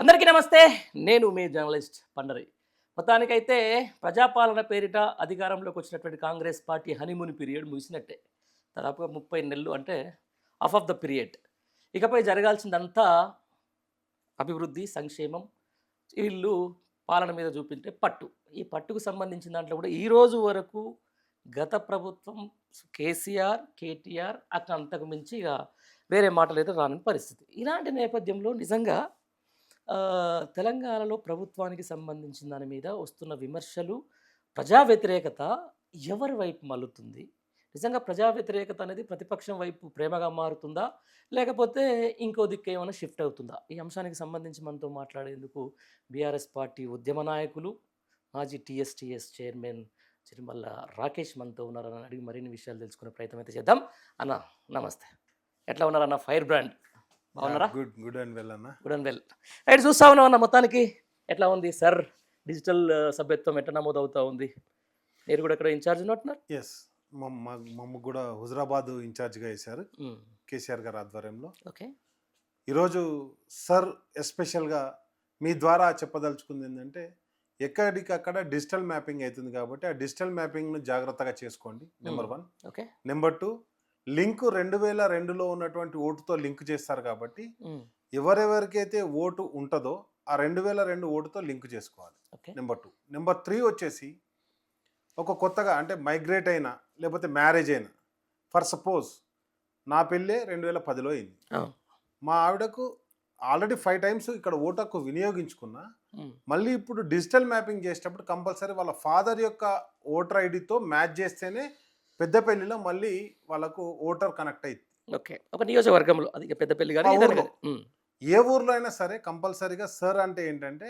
అందరికీ నమస్తే. నేను మీ జర్నలిస్ట్ పండరి. మొత్తానికైతే ప్రజాపాలన పేరిట అధికారంలోకి వచ్చినటువంటి కాంగ్రెస్ పార్టీ హనీమూన్ పీరియడ్ ముగిసినట్టే. దాదాపుగా 30 నెలలు అంటే హాఫ్ ఆఫ్ ద పీరియడ్. ఇకపై జరగాల్సిందంతా అభివృద్ధి, సంక్షేమం. వీళ్ళు పాలన మీద చూపించే పట్టు. ఈ పట్టుకు సంబంధించిన దాంట్లో కూడా ఈ రోజు వరకు గత ప్రభుత్వం కేసీఆర్, కేటీఆర్ అంతకు మించి ఇక వేరే మాటలైతే రాని పరిస్థితి. ఇలాంటి నేపథ్యంలో నిజంగా తెలంగాణలో ప్రభుత్వానికి సంబంధించిన దాని మీద వస్తున్న విమర్శలు, ప్రజా వ్యతిరేకత ఎవరి వైపు మల్లుతుంది? నిజంగా ప్రజా వ్యతిరేకత అనేది ప్రతిపక్షం వైపు ప్రేమగా మారుతుందా? లేకపోతే ఇంకో దిక్కు ఏమైనా షిఫ్ట్ అవుతుందా? ఈ అంశానికి సంబంధించి మనతో మాట్లాడేందుకు బీఆర్ఎస్ పార్టీ ఉద్యమ నాయకులు, మాజీ టీఎస్టీఎస్ చైర్మన్ చిరుమల్ల రాకేష్ మనతో ఉన్నారని అడిగి మరిన్ని విషయాలు తెలుసుకునే ప్రయత్నం అయితే చేద్దాం. అన్న నమస్తే, ఎట్లా ఉన్నారన్న? ఫైర్ బ్రాండ్ బాగున్నారా? గుడ్ అండ్ వెల్ అన్న. Good and well. రైట్, చూస్తా ఉన్నాం అన్న. మొత్తానికి ఎట్లా ఉంది సార్? డిజిటల్ సభ్యత్వం ఎట్లా నమోదు అవుతా ఉంది? మీరు కూడా ఇక్కడ ఇన్ఛార్జ్ ఉన్నట్టున్నారు. ఎస్, మమ్మ కూడా హుజరాబాద్ ఇన్ఛార్జ్గా వేశారు కేసీఆర్ గారి ఆధ్వర్యంలో. ఓకే, ఈరోజు సార్ ఎస్పెషల్గా మీ ద్వారా చెప్పదలుచుకుంది ఏంటంటే, ఎక్కడికక్కడ డిజిటల్ మ్యాపింగ్ అవుతుంది కాబట్టి ఆ డిజిటల్ మ్యాపింగ్ను జాగ్రత్తగా చేసుకోండి. నెంబర్ 1. ఓకే. నెంబర్ 2, లింక్ 2002లో ఉన్నటువంటి ఓటుతో లింక్ చేస్తారు కాబట్టి ఎవరెవరికైతే ఓటు ఉంటుందో ఆ 2002 ఓటుతో లింక్ చేసుకోవాలి. నెంబర్ 2. నెంబర్ 3 వచ్చేసి, ఒక కొత్తగా అంటే మైగ్రేట్ అయినా లేకపోతే మ్యారేజ్ అయినా, ఫర్ సపోజ్ నా పెళ్ళే 2010లో అయింది, మా ఆవిడకు ఆల్రెడీ 5 టైమ్స్ ఇక్కడ ఓటు హక్కు వినియోగించుకున్నా, మళ్ళీ ఇప్పుడు డిజిటల్ మ్యాపింగ్ చేసేటప్పుడు కంపల్సరీ వాళ్ళ ఫాదర్ యొక్క ఓటర్ ఐడితో మ్యాచ్ చేస్తేనే పెద్దపల్లిలో మళ్ళీ వాళ్ళకు ఓటర్ కనెక్ట్ అయింది. ఓకే, ఒక నియోజకవర్గంలో అది పెద్దపల్లి కానీ ఏ ఊర్లో అయినా సరే కంపల్సరీగా సార్ అంటే ఏంటంటే,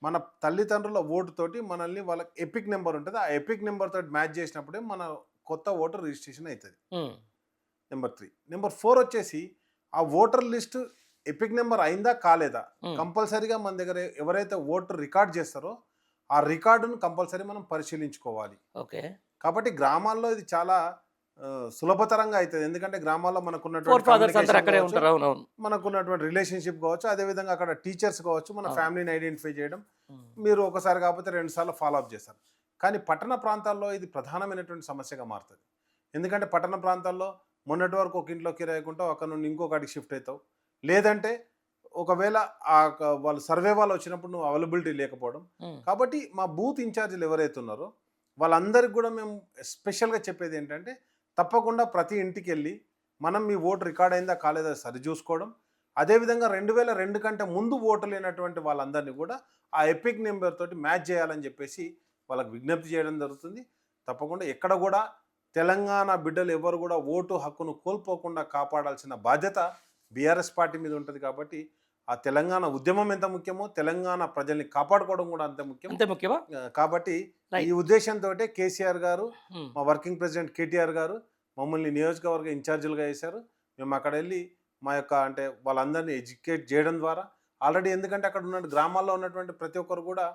మన తల్లిదండ్రుల ఓటుతోటి మనల్ని వాళ్ళకి ఎపిక్ నెంబర్ ఉంటుంది, ఆ ఎపిక్ నెంబర్ తోటి మ్యాచ్ చేసినప్పుడే మన కొత్త ఓటర్ రిజిస్ట్రేషన్ అవుతుంది. నెంబర్ 3. నెంబర్ 4 వచ్చేసి, ఆ ఓటర్ లిస్ట్ ఎపిక్ నెంబర్ అయిందా కాలేదా కంపల్సరీగా మన దగ్గర ఎవరైతే ఓటర్ రికార్డ్ చేస్తారో ఆ రికార్డును కంపల్సరీ మనం పరిశీలించుకోవాలి. ఓకే, కాబట్టి గ్రామాల్లో ఇది చాలా సులభతరంగా అవుతుంది. ఎందుకంటే గ్రామాల్లో మనకున్నటువంటి రిలేషన్షిప్ కావచ్చు, అదేవిధంగా అక్కడ టీచర్స్ కావచ్చు, మన ఫ్యామిలీని ఐడెంటిఫై చేయడం, మీరు ఒకసారి కాకపోతే 2 సార్లు ఫాలో అప్ చేస్తారు. కానీ పట్టణ ప్రాంతాల్లో ఇది ప్రధానమైనటువంటి సమస్యగా మారుతుంది. ఎందుకంటే పట్టణ ప్రాంతాల్లో మొన్నటి వరకు ఒక ఇంట్లో కిరాయకుంటావు, అక్కడ నుండి ఇంకొకటికి షిఫ్ట్ అవుతావు, లేదంటే ఒకవేళ వాళ్ళు సర్వే వాళ్ళు వచ్చినప్పుడు నువ్వు అవైలబిలిటీ లేకపోవడం. కాబట్టి మా బూత్ ఇన్ఛార్జీలు ఎవరైతే ఉన్నారో వాళ్ళందరికీ కూడా మేము స్పెషల్గా చెప్పేది ఏంటంటే, తప్పకుండా ప్రతి ఇంటికి వెళ్ళి మనం మీ ఓటు రికార్డ్ అయిందా కాలేదా సరి చూసుకోవడం, అదేవిధంగా 2002 కంటే ముందు ఓటు లేనటువంటి వాళ్ళందరినీ కూడా ఆ ఎపిక్ నెంబర్ తోటి మ్యాచ్ చేయాలని చెప్పేసి వాళ్ళకి విజ్ఞప్తి చేయడం జరుగుతుంది. తప్పకుండా ఎక్కడ కూడా తెలంగాణ బిడ్డలు ఎవరు కూడా ఓటు హక్కును కోల్పోకుండా కాపాడాల్సిన బాధ్యత బీఆర్ఎస్ పార్టీ మీద ఉంటుంది. కాబట్టి ఆ తెలంగాణ ఉద్యమం ఎంత ముఖ్యమో తెలంగాణ ప్రజల్ని కాపాడుకోవడం కూడా అంతే ముఖ్యమా. కాబట్టి ఈ ఉద్దేశంతో కేసీఆర్ గారు, మా వర్కింగ్ ప్రెసిడెంట్ కేటీఆర్ గారు మమ్మల్ని నియోజకవర్గ ఇన్ఛార్జీలుగా వేశారు. మేము అక్కడ వెళ్ళి మా యొక్క అంటే వాళ్ళందరినీ ఎడ్యుకేట్ చేయడం ద్వారా ఆల్రెడీ, ఎందుకంటే అక్కడ ఉన్న గ్రామాల్లో ఉన్నటువంటి ప్రతి ఒక్కరు కూడా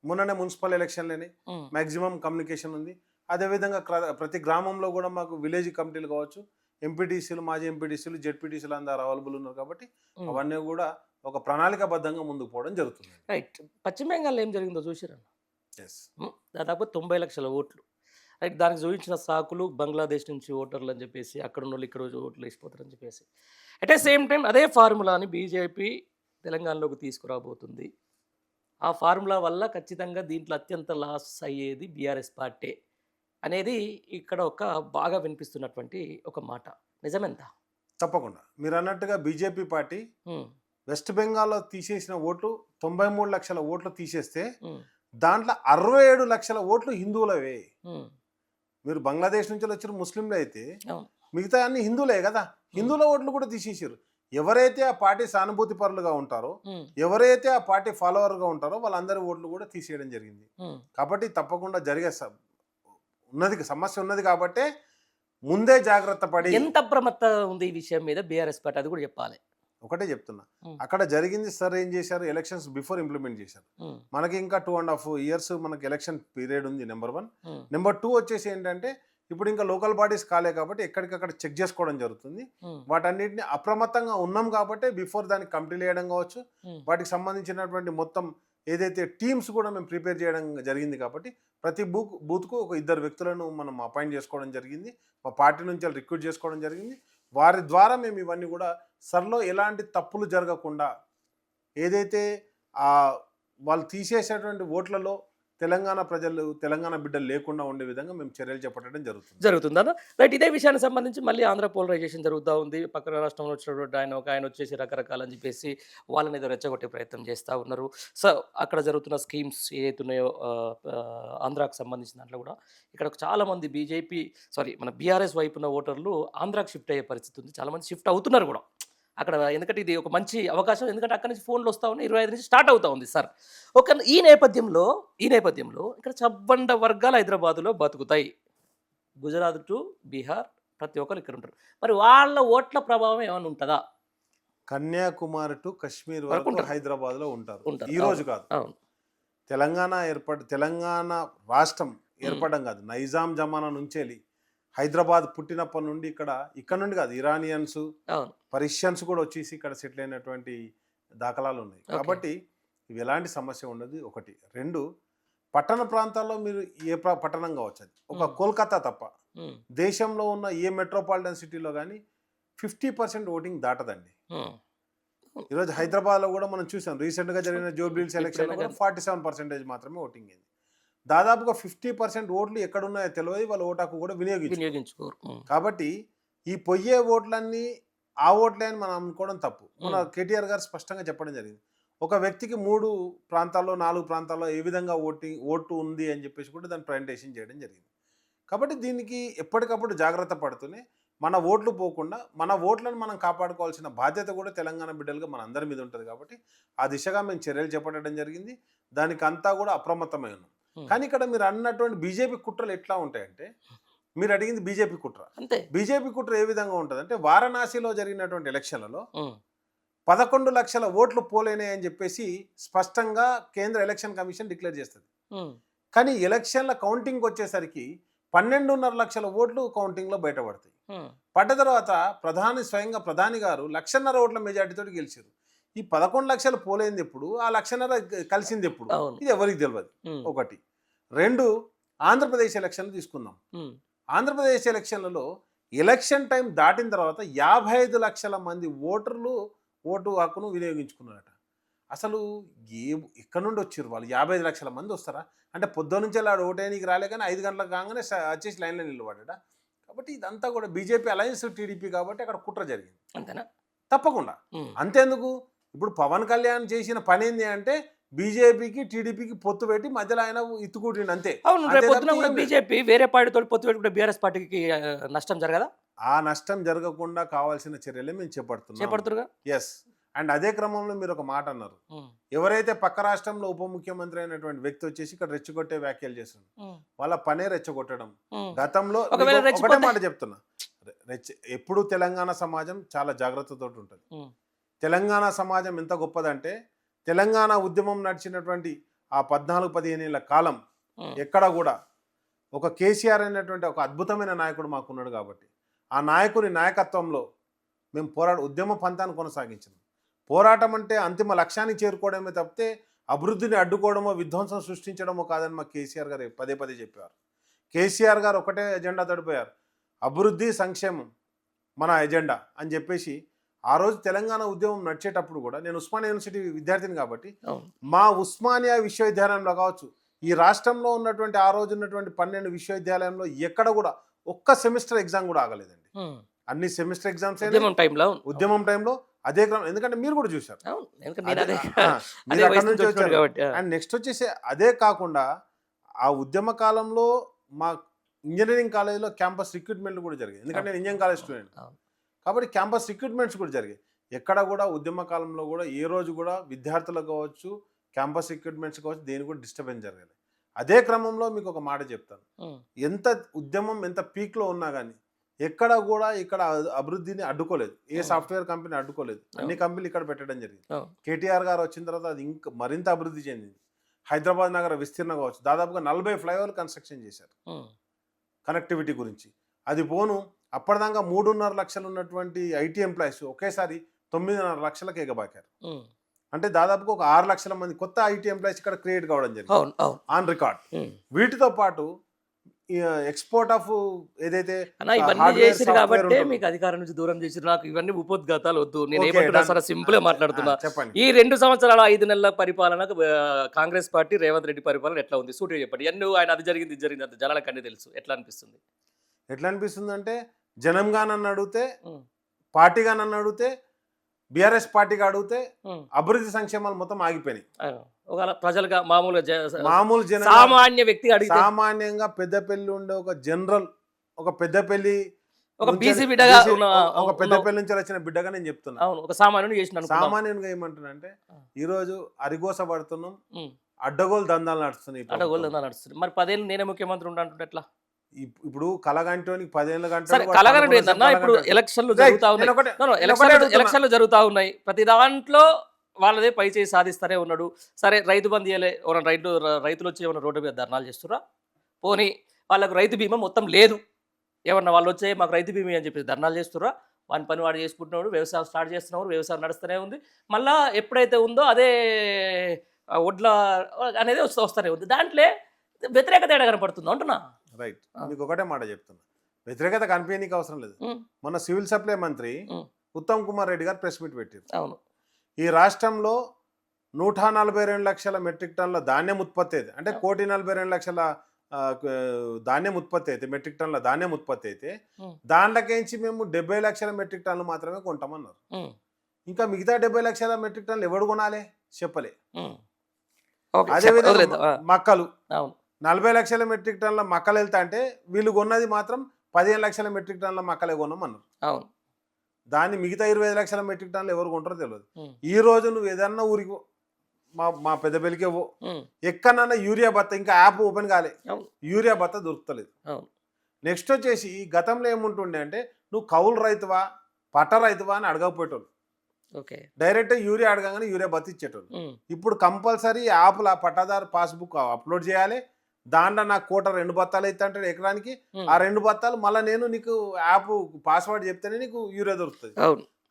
మొన్ననే మున్సిపల్ ఎలక్షన్లని మ్యాక్సిమం కమ్యూనికేషన్ ఉంది. అదేవిధంగా ప్రతి గ్రామంలో కూడా మాకు విలేజ్ కమిటీలు కావచ్చు, ఎంపీటీసీలు, మాజీ ఎంపీటీసీలు, జెడ్పీటీసీలు అందరూ అవైలబుల్ ఉన్నారు. కాబట్టి అవన్నీ కూడా ఒక ప్రణాళికాబద్ధంగా ముందుకు పోవడం జరుగుతుంది. రైట్. పశ్చిమ బెంగాల్లో ఏం జరిగిందో చూసారన్న? దాదాపు 90 లక్షల ఓట్లు. రైట్, దానికి చూపించిన సాకులు బంగ్లాదేశ్ నుంచి ఓటర్లు అని చెప్పేసి, అక్కడ ఉన్న వాళ్ళు ఇక్కడ ఓట్లు వేసిపోతారని చెప్పేసి. అట్ ద సేమ్ టైం అదే ఫార్ములాని బీజేపీ తెలంగాణలోకి తీసుకురాబోతుంది. ఆ ఫార్ములా వల్ల ఖచ్చితంగా దీంట్లో అత్యంత లాస్ అయ్యేది బీఆర్ఎస్ పార్టీ అనేది ఇక్కడ ఒక బాగా వినిపిస్తున్నటువంటి ఒక మాట. నిజమెంత? తప్పకుండా మీరు అన్నట్టుగా బీజేపీ పార్టీ వెస్ట్ బెంగాల్లో తీసేసిన ఓట్లు 93 లక్షల ఓట్లు తీసేస్తే దాంట్లో 67 లక్షల ఓట్లు హిందువులవే. మీరు బంగ్లాదేశ్ నుంచి వచ్చిన ముస్లింలు అయితే మిగతా అన్ని హిందువులే కదా, హిందువుల ఓట్లు కూడా తీసేసారు. ఎవరైతే ఆ పార్టీ సానుభూతి పరులుగా ఉంటారో, ఎవరైతే ఆ పార్టీ ఫాలోవర్గా ఉంటారో వాళ్ళందరి ఓట్లు కూడా తీసేయడం జరిగింది. కాబట్టి తప్పకుండా జరిగే సమస్య ఉన్నది కాబట్టి ముందే జాగ్రత్త పడి. ఎంత అప్రమత్త ఉంది ఈ విషయం మీద బీఆర్ఎస్ పార్టీ, అది కూడా చెప్పాలి. ఒకటే చెప్తున్నా, అక్కడ జరిగింది సార్ ఏం చేశారు, ఎలక్షన్స్ బిఫోర్ ఇంప్లిమెంట్ చేశారు. మనకి ఇంకా 2.5 years మనకి ఎలక్షన్ పీరియడ్ ఉంది. నెంబర్ 1. నెంబర్ 2 వచ్చేసి ఏంటంటే, ఇప్పుడు ఇంకా లోకల్ బాడీస్ కాలే కాబట్టి ఎక్కడికక్కడ చెక్ చేసుకోవడం జరుగుతుంది. ఉమ్, వాటన్నిటిని అప్రమత్తంగా ఉన్నాం కాబట్టి బిఫోర్ దానికి కమిటీలు వేయడం కావచ్చు, ఉమ్, వాటికి సంబంధించినటువంటి మొత్తం ఏదైతే టీమ్స్ కూడా మేము ప్రిపేర్ చేయడం జరిగింది కాబట్టి ప్రతి బూత్కు ఒక 2 వ్యక్తులను మనం అపాయింట్ చేసుకోవడం జరిగింది. మా పార్టీ నుంచి రిక్రూట్ చేసుకోవడం జరిగింది. వారి ద్వారా మేము ఇవన్నీ కూడా సర్లో ఎలాంటి తప్పులు జరగకుండా ఏదైతే వాళ్ళు తీసేసేటువంటి ఓట్లలో తెలంగాణ ప్రజలు తెలంగాణ బిడ్డలు లేకుండా ఉండే విధంగా మేము చర్యలు చేపట్టడం జరుగుతుందన్న రైట్. ఇదే విషయానికి సంబంధించి మళ్ళీ ఆంధ్ర పోలరైజేషన్ జరుగుతూ ఉంది. పక్కన రాష్ట్రంలో వచ్చినటువంటి ఆయన వచ్చేసి రకరకాలని చెప్పేసి వాళ్ళని ఏదో రెచ్చగొట్టే ప్రయత్నం చేస్తూ ఉన్నారు. సో అక్కడ జరుగుతున్న స్కీమ్స్ ఏదైతే ఉన్నాయో ఆంధ్రాకు సంబంధించిన దాంట్లో కూడా ఇక్కడ చాలామంది మన బీఆర్ఎస్ వైపు ఉన్న ఓటర్లు ఆంధ్రాకి షిఫ్ట్ అయ్యే పరిస్థితి ఉంది. చాలామంది షిఫ్ట్ అవుతున్నారు కూడా అక్కడ. ఎందుకంటే ఇది ఒక మంచి అవకాశం, ఎందుకంటే అక్కడి నుంచి ఫోన్లు వస్తూ ఉన్నాయి, 25 నుంచి స్టార్ట్ అవుతూ ఉంది సార్. ఈ నేపథ్యంలో ఇక్కడ చబ్బండ వర్గాలు హైదరాబాదులో బతుకుతాయి. గుజరాత్ టు బీహార్ ప్రతి ఒక్కరు ఇక్కడ ఉంటారు. మరి వాళ్ళ ఓట్ల ప్రభావం ఏమైనా ఉంటుందా? కన్యాకుమారి టు కశ్మీర్ వరకు వరకు ఉంటారు. హైదరాబాద్లో ఉంటారు. ఉంటారు. ఈ రోజు కాదు, అవును. తెలంగాణ రాష్ట్రం ఏర్పడడం కాదు, నైజాం జమానా నుంచి వెళ్ళి హైదరాబాద్ పుట్టినప్పటి నుండి ఇక్కడ నుండి కాదు, ఇరానియన్స్ అవును. పర్షియన్స్ కూడా వచ్చేసి ఇక్కడ సెటిల్ అయినటువంటి దాఖలాలు ఉన్నాయి. కాబట్టి ఇవి ఎలాంటి సమస్య ఉండదు. ఒకటి. 2, పట్టణ ప్రాంతాల్లో మీరు ఏ పట్టణం కావచ్చు, అది ఒక కోల్కతా తప్ప ఉమ్, దేశంలో ఉన్న ఏ మెట్రోపాలిటన్ సిటీలో కానీ 50% ఓటింగ్ దాటదండి. ఉమ్, ఈరోజు హైదరాబాద్లో కూడా మనం చూసాం, రీసెంట్గా జరిగిన జూబ్లీహిల్స్ ఎలక్షన్లో కూడా కానీ 47% మాత్రమే ఓటింగ్ అయింది. దాదాపుగా 50% ఓట్లు ఎక్కడున్నాయో తెలియదు, వాళ్ళ ఓటాకు కూడా వినియోగించుకోరు. కాబట్టి ఈ పొయ్యే ఓట్లన్నీ ఆ ఓట్లే అని మనం అనుకోవడం తప్పు. మన కేటీఆర్ గారు స్పష్టంగా చెప్పడం జరిగింది, ఒక వ్యక్తికి 3 ప్రాంతాల్లో 4 ప్రాంతాల్లో ఏ విధంగా ఓటు ఉంది అని చెప్పేసి కూడా దాన్ని ప్రజెంటేషన్ చేయడం జరిగింది. కాబట్టి దీనికి ఎప్పటికప్పుడు జాగ్రత్త పడుతూనే మన ఓట్లు పోకుండా మన ఓట్లను మనం కాపాడుకోవాల్సిన బాధ్యత కూడా తెలంగాణ బిడ్డలుగా మన అందరి మీద ఉంటుంది. కాబట్టి ఆ దిశగా మేము చర్యలు చేపట్టడం జరిగింది. దానికి అంతా కూడా అప్రమత్తమై ఉన్నాం. కానీ ఇక్కడ మీరు అన్నటువంటి బీజేపీ కుట్రలు ఎట్లా ఉంటాయంటే, మీరు అడిగింది బీజేపీ కుట్ర. అంతే. బీజేపీ కుట్ర ఏ విధంగా ఉంటుంది అంటే, వారణాసిలో జరిగినటువంటి ఎలక్షన్లలో 11 లక్షల ఓట్లు పోలేనాయి అని చెప్పేసి స్పష్టంగా కేంద్ర ఎలక్షన్ కమిషన్ డిక్లేర్ చేస్తుంది. కానీ ఎలక్షన్ల కౌంటింగ్ వచ్చేసరికి 12.5 లక్షల ఓట్లు కౌంటింగ్లో బయటపడతాయి. పడ్డ తర్వాత స్వయంగా ప్రధాని గారు 1.5 ఓట్ల మెజార్టీతో గెలిచారు. ఈ 11 లక్షలు పోలేంది ఎప్పుడు, ఆ 1.5 కలిసింది ఎప్పుడు, ఇది ఎవరికి తెలియదు. ఒకటి. 2, ఆంధ్రప్రదేశ్ ఎలక్షన్లు తీసుకుందాం. ఆంధ్రప్రదేశ్ ఎలక్షన్లలో ఎలక్షన్ టైం దాటిన తర్వాత 55 లక్షల మంది ఓటర్లు ఓటు హక్కును వినియోగించుకున్నారట. అసలు ఎక్కడి నుండి వచ్చారు వాళ్ళు? 55 లక్షల మంది వస్తారా అంటే? పొద్దున్న నుంచి ఆడు ఓటేనికి రాలే, కానీ 5 గంటలకు కాగానే వచ్చేసి లైన్లో నిలబడ్డా. కాబట్టి ఇదంతా కూడా బీజేపీ అలయన్స్ టీడీపీ కాబట్టి అక్కడ కుట్ర జరిగింది. అంతేనా? తప్పకుండా. అంతేందుకు, ఇప్పుడు పవన్ కళ్యాణ్ చేసిన పని ఏంది అంటే బీజేపీకి టీడీపీకి పొత్తు పెట్టి మధ్యలో ఆయన ఇత్తుకుంటుండే అంతే. అవును. రేపు బీజేపీ వేరే పార్టీతో పొత్తు పెట్టుకుంటే బీఆర్ఎస్ పార్టీకి నష్టం జరగదా? ఆ నష్టం జరగకుండా కావాల్సిన చర్యలే మేము చేపడుతున్నా. ఎస్. అండ్ అదే క్రమంలో మీరు ఒక మాట అన్నారు, ఎవరైతే పక్క రాష్ట్రంలో ఉప ముఖ్యమంత్రి అయినటువంటి వ్యక్తి వచ్చేసి ఇక్కడ రెచ్చగొట్టే వ్యాఖ్యలు చేస్తున్నారు, వాళ్ళ పనే రెచ్చగొట్టడం. గతంలో ఒకటే మాట చెప్తున్నా, ఎప్పుడు తెలంగాణ సమాజం చాలా జాగ్రత్తతో ఉంటుంది. తెలంగాణ సమాజం ఎంత గొప్పదంటే, తెలంగాణ ఉద్యమం నడిచినటువంటి ఆ 14-15 ఏళ్ల కాలం ఎక్కడ కూడా ఒక కేసీఆర్ అయినటువంటి ఒక అద్భుతమైన నాయకుడు మాకున్నాడు. కాబట్టి ఆ నాయకుని నాయకత్వంలో మేము ఉద్యమ పంతాన్ని కొనసాగించాం. పోరాటం అంటే అంతిమ లక్ష్యాన్ని చేరుకోవడమే తప్పితే అభివృద్ధిని అడ్డుకోవడమో విధ్వంసం సృష్టించడమో కాదని మా కేసీఆర్ గారు పదే చెప్పారు. కేసీఆర్ గారు ఒకటే ఎజెండా తడిపోయారు, అభివృద్ధి సంక్షేమం మన ఎజెండా అని చెప్పేసి. ఆ రోజు తెలంగాణ ఉద్యమం నడిచేటప్పుడు కూడా నేను ఉస్మానియా యూనివర్సిటీ విద్యార్థిని కాబట్టి మా ఉస్మానియా విశ్వవిద్యాలయంలో కావచ్చు, ఈ రాష్ట్రంలో ఉన్నటువంటి ఆ రోజు ఉన్నటువంటి 12 విశ్వవిద్యాలయంలో ఎక్కడ కూడా ఒక్క సెమిస్టర్ ఎగ్జామ్ కూడా ఆగలేదండి. అన్ని సెమిస్టర్ ఎగ్జామ్స్ ఉద్యమం టైంలో అదే క్రమం. ఎందుకంటే మీరు కూడా చూసారు, మీరు అక్కడ నుంచి వచ్చారు. అండ్ నెక్స్ట్ వచ్చేసి అదే కాకుండా ఆ ఉద్యమ కాలంలో మా ఇంజనీరింగ్ కాలేజీలో క్యాంపస్ రిక్రూట్మెంట్లు కూడా జరిగాయి. ఎందుకంటే నేను ఇంజనీరింగ్ కాలేజ్ స్టూడెంట్ కాబట్టి క్యాంపస్ రిక్రూట్మెంట్స్ కూడా జరిగాయి. ఎక్కడ కూడా ఉద్యమ కాలంలో కూడా ఏ రోజు కూడా విద్యార్థులకు కావచ్చు, క్యాంపస్ రిక్రూట్మెంట్స్ కావచ్చు, దేని కూడా డిస్టర్బెన్స్ జరగలేదు. అదే క్రమంలో మీకు ఒక మాట చెప్తాను, ఎంత ఉద్యమం ఎంత పీక్లో ఉన్నా కానీ ఎక్కడ కూడా ఇక్కడ అభివృద్ధిని అడ్డుకోలేదు. ఏ సాఫ్ట్వేర్ కంపెనీ అడ్డుకోలేదు. అన్ని కంపెనీలు ఇక్కడ పెట్టడం జరిగింది. కేటీఆర్ గారు వచ్చిన తర్వాత అది ఇంకా మరింత అభివృద్ధి చెందింది. హైదరాబాద్ నగర విస్తీర్ణం కావచ్చు, దాదాపుగా 40 ఫ్లైఓవర్లు కన్స్ట్రక్షన్ చేశారు. కనెక్టివిటీ గురించి. అది పోను అప్పటిదాకా 3.5 లక్షలు ఉన్నటువంటి ఐటీ ఎంప్లాయీస్ ఒకేసారి 9.5 లక్షలకు ఎగబాకారు. ఉమ్. అంటే దాదాపుగా ఒక 6 లక్షల మంది కొత్త ఐటీ ఎంప్లాయీస్ ఇక్కడ క్రియేట్ కావడం జరిగింది అవును అవును. On record. ఉమ్. వీటితో పాటు ఎక్స్పోర్ట్ ఆఫ్ ఏదైతే అన్న ఇవన్నీ hardware, చేసిరు software కాబట్టి ఉంటుందో. మీకు అధికారం నుంచి దూరం చేసిరు. నాకు ఇవన్నీ ఉపోద్ఘాతాలు వద్దు. నేను Okay, ఏమంటున్నా done. సరే సింపుల్ గా మాట్లాడుతున్నా. చెప్పండి. ఈ 2 సంవత్సరాల 5 నెలల పరిపాలనకు కాంగ్రెస్ పార్టీ రేవంత్ రెడ్డి పరిపాలన ఎట్లా ఉంది? సూటిగా చెప్పండి. ఎన్నో ఆయన అది జరిగింది ఇది జరిగింది అంత జనాలకు అన్నీ తెలుసు. ఎట్లా అనిపిస్తుంది? ఎట్లా అనిపిస్తుంది అంటే జనంగా నన్ను అడిగితే, ఉమ్. పార్టీగా నన్ను అడిగితే, బీఆర్ఎస్ పార్టీగా అడిగితే ఉమ్. అభివృద్ధి సంక్షేమాలు మొత్తం ఆగిపోయినాయి. ఒకవేళ ప్రజలుగా మామూలుగా మామూలు జనం సామాన్య వ్యక్తి అడిగితే సామాన్యంగా పెద్దపల్లి ఉండే ఒక జనరల్ ఒక పెద్దపల్లి ఒక నుంచి- బీసీ బిడ్డగా BC ఉన్న ఒక పెద్దపల్లి నుంచి వచ్చిన బిడ్డగా నేను చెప్తున్నా. అవును ఒక సామాన్యుని చేసిన అనుకుందాం. సామాన్యంగా ఏమంటున్నా అంటే ఈ రోజు అరిగోస పడుతున్నాం, ఉమ్. అడ్డగోలు దందాలు నడుస్తున్నాయి. ఈ అట్లా ప్రభుత్వం. గోల్డ్ నడుస్తుంది. మరి 10 ఏళ్ళు నేనే ముఖ్యమంత్రి ఉంటే ఎట్లా? ఇప్పుడు కలగంటోనికి 10 ఏళ్ళ గంట సరే కలగనట్టు ఏంటన్నా ఇప్పుడు ఎలక్షన్లు జరుగుతా ఉన్నాయి. ఎలక్షన్లు జరుగుతా ఉన్నాయి. ప్రతి దాంట్లో వాళ్ళదే పై చేయి సాధిస్తారే ఉన్నాడు. సరే రైతు బంధు ఇయ్యలే, ఎవరైనా రైతులు వచ్చి ఏమైనా రోడ్డు మీద ధర్నాలు చేస్తురా? పోనీ వాళ్ళకు రైతు బీమా మొత్తం లేదు, ఏమన్నా వాళ్ళు వచ్చే మాకు రైతు బీమా అని చెప్పి ధర్నాలు చేస్తురా? వాని పని వాడు చేసుకుంటున్నాడు, వ్యవసాయం స్టార్ట్ చేస్తున్నాడు, వ్యవసాయం నడుస్తూనే ఉంది. మళ్ళీ ఎప్పుడైతే ఉందో అదే ఒడ్ల అనేది వస్తూనే ఉంది. దాంట్లో వ్యతిరేకత ఏడ కనపడుతుందో అంటున్నా. రైట్. మీకు ఒకటే మాట చెప్తున్నా, వ్యతిరేకత కనిపించడానికి అవసరం లేదు. మన సివిల్ సప్లై మంత్రి ఉత్తమ్ కుమార్ రెడ్డి గారు ప్రెస్ మీట్ పెట్టారు. అవును. ఈ రాష్ట్రంలో 142 లక్షల మెట్రిక్ టన్నుల ధాన్యం ఉత్పత్తి అయితే, అంటే 1,42,00,000 ధాన్యం ఉత్పత్తి అయితే, మెట్రిక్ టన్నుల ధాన్యం ఉత్పత్తి అయితే దాంట్లోకించి మేము 70 లక్షల మెట్రిక్ టన్నులు మాత్రమే కొంటామన్నారు. ఇంకా మిగతా 70 లక్షల మెట్రిక్ టన్నులు ఎవడు కొనాలి చెప్పలే. అదేవిధంగా మక్కలు 40 లక్షల మెట్రిక్ టన్నుల మక్కలు వెళ్తా అంటే వీళ్ళు కొన్నది మాత్రం 15 లక్షల మెట్రిక్ టన్నుల మక్కలే కొన్నామన్నారు. అవును. దాన్ని మిగతా 25 లక్షల మెట్రిక్ టన్నులు ఎవరు కొంటారో తెలియదు. ఈ రోజు నువ్వు ఏదన్నా ఊరికి మా పెద్దపల్లికే ఎక్కడన్నా యూరియా బత్త, ఇంకా యాప్ ఓపెన్ కాలే, యూరియా బత్త దొరుకుతలేదు. నెక్స్ట్ వచ్చేసి గతంలో ఏముంటుండే అంటే నువ్వు కౌలు రైతువా పట్ట రైతువా అని అడగకపోయేటోళ్ళు, డైరెక్ట్ యూరియా అడగగానే యూరియా బత్త ఇచ్చేటోళ్ళు. ఇప్పుడు కంపల్సరీ యాప్ల పట్టాదారు పాస్బుక్ అప్లోడ్ చేయాలి. దాంట్లో నాకు కోట 2 బత్తాలు అయితే అంటే ఎకరానికి ఆ 2 బత్తాలు మళ్ళీ నేను నీకు యాప్ పాస్వర్డ్ చెప్తేనే నీకు యూరియా దొరుకుతుంది.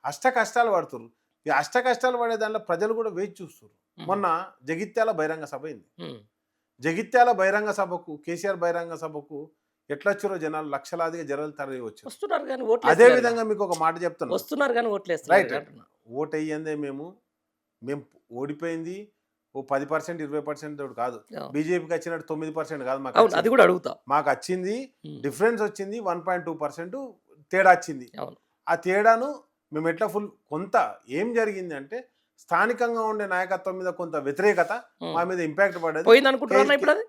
అష్ట కష్టాలు పడుతున్నారు. ఈ అష్ట కష్టాలు పడే దాంట్లో ప్రజలు కూడా వేచి చూస్తారు. మొన్న జగిత్యాల బహిరంగ సభ అయింది. జగిత్యాల బహిరంగ సభకు, కేసీఆర్ బహిరంగ సభకు ఎట్లా వచ్చారో జనాలు లక్షలాదిగా జనాలు తరలి వచ్చారు. అదే విధంగా మీకు ఒక మాట చెప్తాను, వస్తున్నారు కానీ రైట్, ఓటు అయ్యిందే మేము ఓడిపోయింది ఓ 10% 20% కాదు, బీజేపీకి వచ్చినట్టు 9% కాదు, మాకు అది కూడా అడుగుతా, మాకు వచ్చింది డిఫరెన్స్ వచ్చింది 1.2% తేడా వచ్చింది. ఆ తేడాను మేము ఎట్లా కొంత ఏం జరిగింది అంటే స్థానికంగా ఉండే నాయకత్వం మీద కొంత వ్యతిరేకత మా మీద ఇంపాక్ట్ పడేది.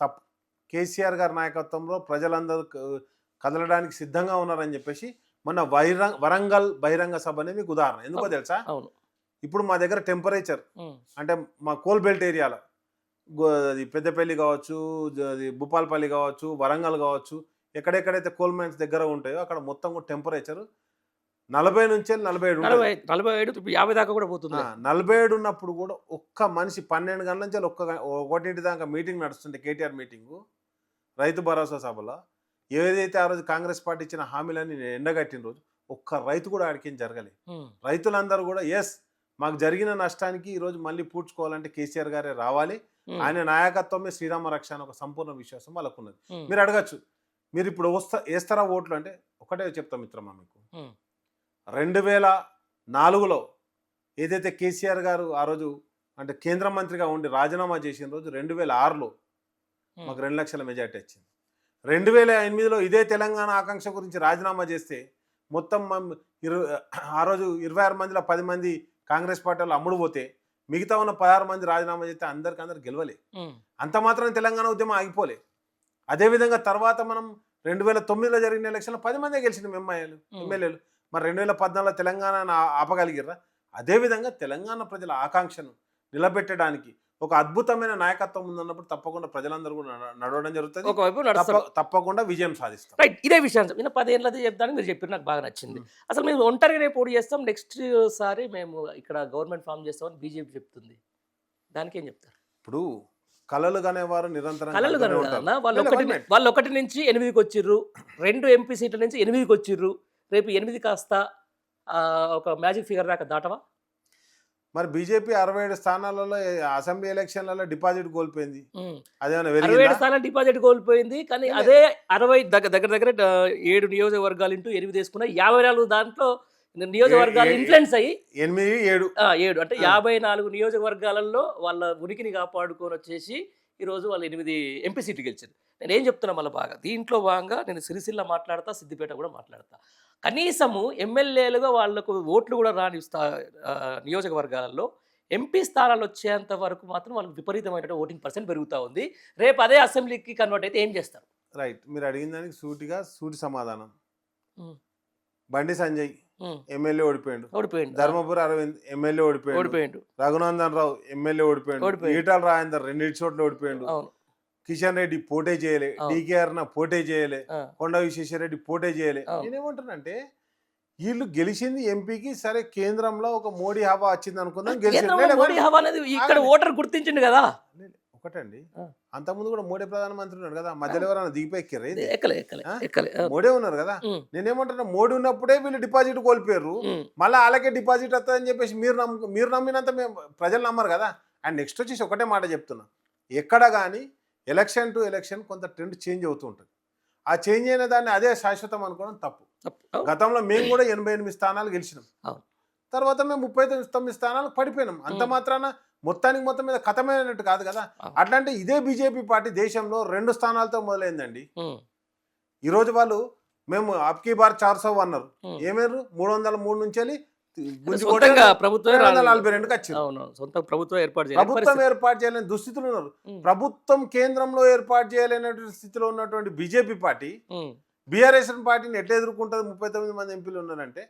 తప్పు. కేసీఆర్ గారి నాయకత్వంలో ప్రజలందరూ కదలడానికి సిద్ధంగా ఉన్నారని చెప్పేసి మొన్న వరంగల్ బహిరంగ సభ అనేది మీకు ఉదాహరణ. ఎందుకో తెలుసా? ఇప్పుడు మా దగ్గర టెంపరేచర్ అంటే మా కోల్ బెల్ట్ ఏరియాలో అది పెద్దపల్లి కావచ్చు, అది భూపాలపల్లి కావచ్చు, వరంగల్ కావచ్చు, ఎక్కడెక్కడైతే కోల్ మైన్స్ దగ్గర ఉంటాయో అక్కడ మొత్తం కూడా టెంపరేచర్ 40 నుంచి 47 50 దాకా కూడా పోతుంది. 47 ఉన్నప్పుడు కూడా ఒక్క మనిషి 12 గంటల నుంచి 1 దాకా మీటింగ్ నడుస్తుంటే, కేటీఆర్ మీటింగు, రైతు భరోసా సభలో ఏదైతే ఆ రోజు కాంగ్రెస్ పార్టీ ఇచ్చిన హామీలన్నీ ఎండగట్టిన రోజు ఒక్క రైతు కూడా ఆడికేం జరగలేదు. రైతులందరూ కూడా ఎస్ మాకు జరిగిన నష్టానికి ఈరోజు మళ్ళీ పూడ్చుకోవాలంటే కేసీఆర్ గారే రావాలి, ఆయన నాయకత్వమే శ్రీరామ రక్ష అని ఒక సంపూర్ణ విశ్వాసం వాళ్ళకు ఉన్నది. మీరు అడగచ్చు, మీరు ఇప్పుడు వేస్తారా ఓట్లు అంటే ఒకటే చెప్తాం మిత్రమా మీకు, 2004లో ఏదైతే కేసీఆర్ గారు ఆ రోజు అంటే కేంద్ర మంత్రిగా ఉండి రాజీనామా చేసిన రోజు 2006లో మాకు 2 లక్షల మెజార్టీ వచ్చింది. 2008లో ఇదే తెలంగాణ ఆకాంక్ష గురించి రాజీనామా చేస్తే మొత్తం ఆ రోజు 26 మందిలో 10 మంది కాంగ్రెస్ పార్టీలో అమ్ముడు పోతే మిగతా ఉన్న 16 మంది రాజీనామా చేస్తే అందరు గెలవలే. అంత మాత్రం తెలంగాణ ఉద్యమం ఆగిపోలే. అదేవిధంగా తర్వాత మనం 2009లో జరిగిన ఎలక్షన్లో 10 మందే గెలిచిన ఎమ్మెల్యేలు. మరి 2014లో తెలంగాణ ఆపగలిగిర్రా? అదేవిధంగా తెలంగాణ ప్రజల ఆకాంక్షను నిలబెట్టడానికి ఒక అద్భుతమైన నాయకత్వం ఉందన్నప్పుడు తప్పకుండా ప్రజలందరూ కూడా నడవడం జరుగుతుంది, తప్పకుండా విజయం సాధిస్తాం. రైట్. ఇదే విషయం 10 ఏళ్ళది చెప్తాను మీరు చెప్పారు, నాకు బాగా నచ్చింది. అసలు మేము ఒంటరిగానే పోటీ చేస్తాం, నెక్స్ట్ సారి మేము ఇక్కడ గవర్నమెంట్ ఫామ్ చేస్తామని బీజేపీ చెప్తుంది, దానికి ఏం చెప్తారు? ఇప్పుడు కలలు కనేవారు నిరంతరం కలలు కంటూనే కనరు ఉంటారు. కదన్నా. లేదు, one minute. వాళ్ళు 1 నుంచి 8కి వచ్చిర్రు. 2 ఎంపీ సీట్ల నుంచి 8కి వచ్చిర్రు. రేపు 8 కాస్త ఒక మ్యాజిక్ ఫిగర్ దాకా దాటవా? మరి బీజేపీ 67 స్థానాలలో అసెంబ్లీ ఎలక్షన్లలో డిపాజిట్ కోల్పోయింది. హ్మ్. అదేమైనా 67 పెరిగిందా? స్థానాలు డిపాజిట్ కోల్పోయింది. కానీ లేదు. అదే 60 దగ్గర 7 నియోజకవర్గాలు ఇంటూ 8 తీసుకున్న 54 దాంట్లో నియోజకవర్గాలు ఏ- ఇన్‌ఫ్లుయెన్స్ అయ్యి 8, 7 7 అంటే 54 నియోజకవర్గాలలో వాళ్ళ ఉనికిని కాపాడుకొనొచ్చేసి ఈరోజు వాళ్ళు 8 ఎంపీ సీట్లు గెలిచారు. నేనేం చెప్తున్నా మళ్ళా బాగా దీంట్లో భాగంగా నేను సిరిసిల్ల మాట్లాడతా, సిద్దిపేట కూడా మాట్లాడతా. కనీసము ఎమ్మెల్యేలుగా వాళ్ళకు ఓట్లు కూడా రాని నియోజకవర్గాలలో ఎంపీ స్థానాలు వచ్చేంత వరకు మాత్రం వాళ్ళకి విపరీతమైన ఓటింగ్ పర్సెంట్ పెరుగుతూ ఉంది. రేపు అదే అసెంబ్లీకి కన్వర్ట్ అయితే ఏం చేస్తారు? రైట్. మీరు అడిగిన దానికి సూటి సమాధానం. హ్మ్. బండి సంజయ్ హ్మ్. ఎమ్మెల్యే ఓడిపోయాడు. ఓడిపోయిండు. ధర్మపురి అరవింద్ ఎమ్మెల్యే ఓడిపోయాడు. ఓడిపోయిండు. రఘునందన్ రావు ఎమ్మెల్యే ఓడిపోయాడు. ఓడిపోయాడు. ఈటల రాజేందర్ 2 చోట్ల ఓడిపోయాడు. అవును. కిషన్ రెడ్డి పోటీ చేయలే. అవును. డీకేఆర్ పోటీ చేయలే. ఆ. కొండ విశ్వేశ్వరరెడ్డి పోటీ చేయలే. అవును. నేనేమంటానంటే వీళ్ళు గెలిచింది ఎంపీకి, సరే కేంద్రంలో ఒక మోడీ హవా వచ్చింది అనుకుందాం, కేంద్రంలో గెలిచింది. మోడీ హవా అనేది ఇక్కడ ఓటర్ గుర్తించిండు కదా. ఒకటండి, ఆ. అంతకుముందు కూడా మోడీ ప్రధానమంత్రి ఉన్నాడు కదా, మధ్యలో ఎవరైనా దిగిపోయి ఎక్కలే ఎక్కలే ఆ? ఎక్కలే. మోడీ ఉన్నారు కదా. ఉమ్, నేనేమంటున్నా, మోడీ ఉన్నప్పుడే వీళ్ళు డిపాజిట్ కోల్పోయారు. ఉమ్, మళ్ళీ అలాగే డిపాజిట్ వస్తుందని చెప్పేసి మీరు నమ్మినంత మేము ప్రజలు నమ్మరు కదా. అండ్ నెక్స్ట్ వచ్చేసి ఒకటే మాట చెప్తున్నా, ఎక్కడ కానీ ఎలక్షన్ టు ఎలక్షన్ కొంత ట్రెండ్ చేంజ్ అవుతూ ఉంటుంది. ఆ చేంజ్ అయిన దాన్ని అదే శాశ్వతం అనుకోవడం తప్పు. తప్పు. అవును. గతంలో మేము కూడా 88 స్థానాలు గెలిచినాం. అవును. తర్వాత మేము 39 స్థానాలు పడిపోయినాం. అంత మాత్రాన మొత్తం మీద కథమైనట్టు కాదు కదా. అవును. అట్లాంటి ఇదే బీజేపీ పార్టీ దేశంలో 2 స్థానాలతో మొదలైందండి. ఉమ్, ఈరోజు వాళ్ళు మేము అబ్కీ బార్ 400 అన్నారు. ఉమ్. ఏమేరు 303 నుంచి వెళ్ళి సొంతంగా ప్రభుత్వం 242కి వచ్చింది. అవును, సొంత ప్రభుత్వం ఏర్పాటు చేయాలి ప్రభుత్వం ఏర్పాటు చేయలేని దుస్థితులు ఉన్నారు. ప్రభుత్వం కేంద్రంలో ఏర్పాటు చేయలేనటువంటి స్థితిలో ఉన్నటువంటి బీజేపీ పార్టీ బీఆర్ఎస్ పార్టీని ఎట్లా ఎదుర్కొంటుంది? 39 మంది ఎంపీలు ఉన్నారంటే,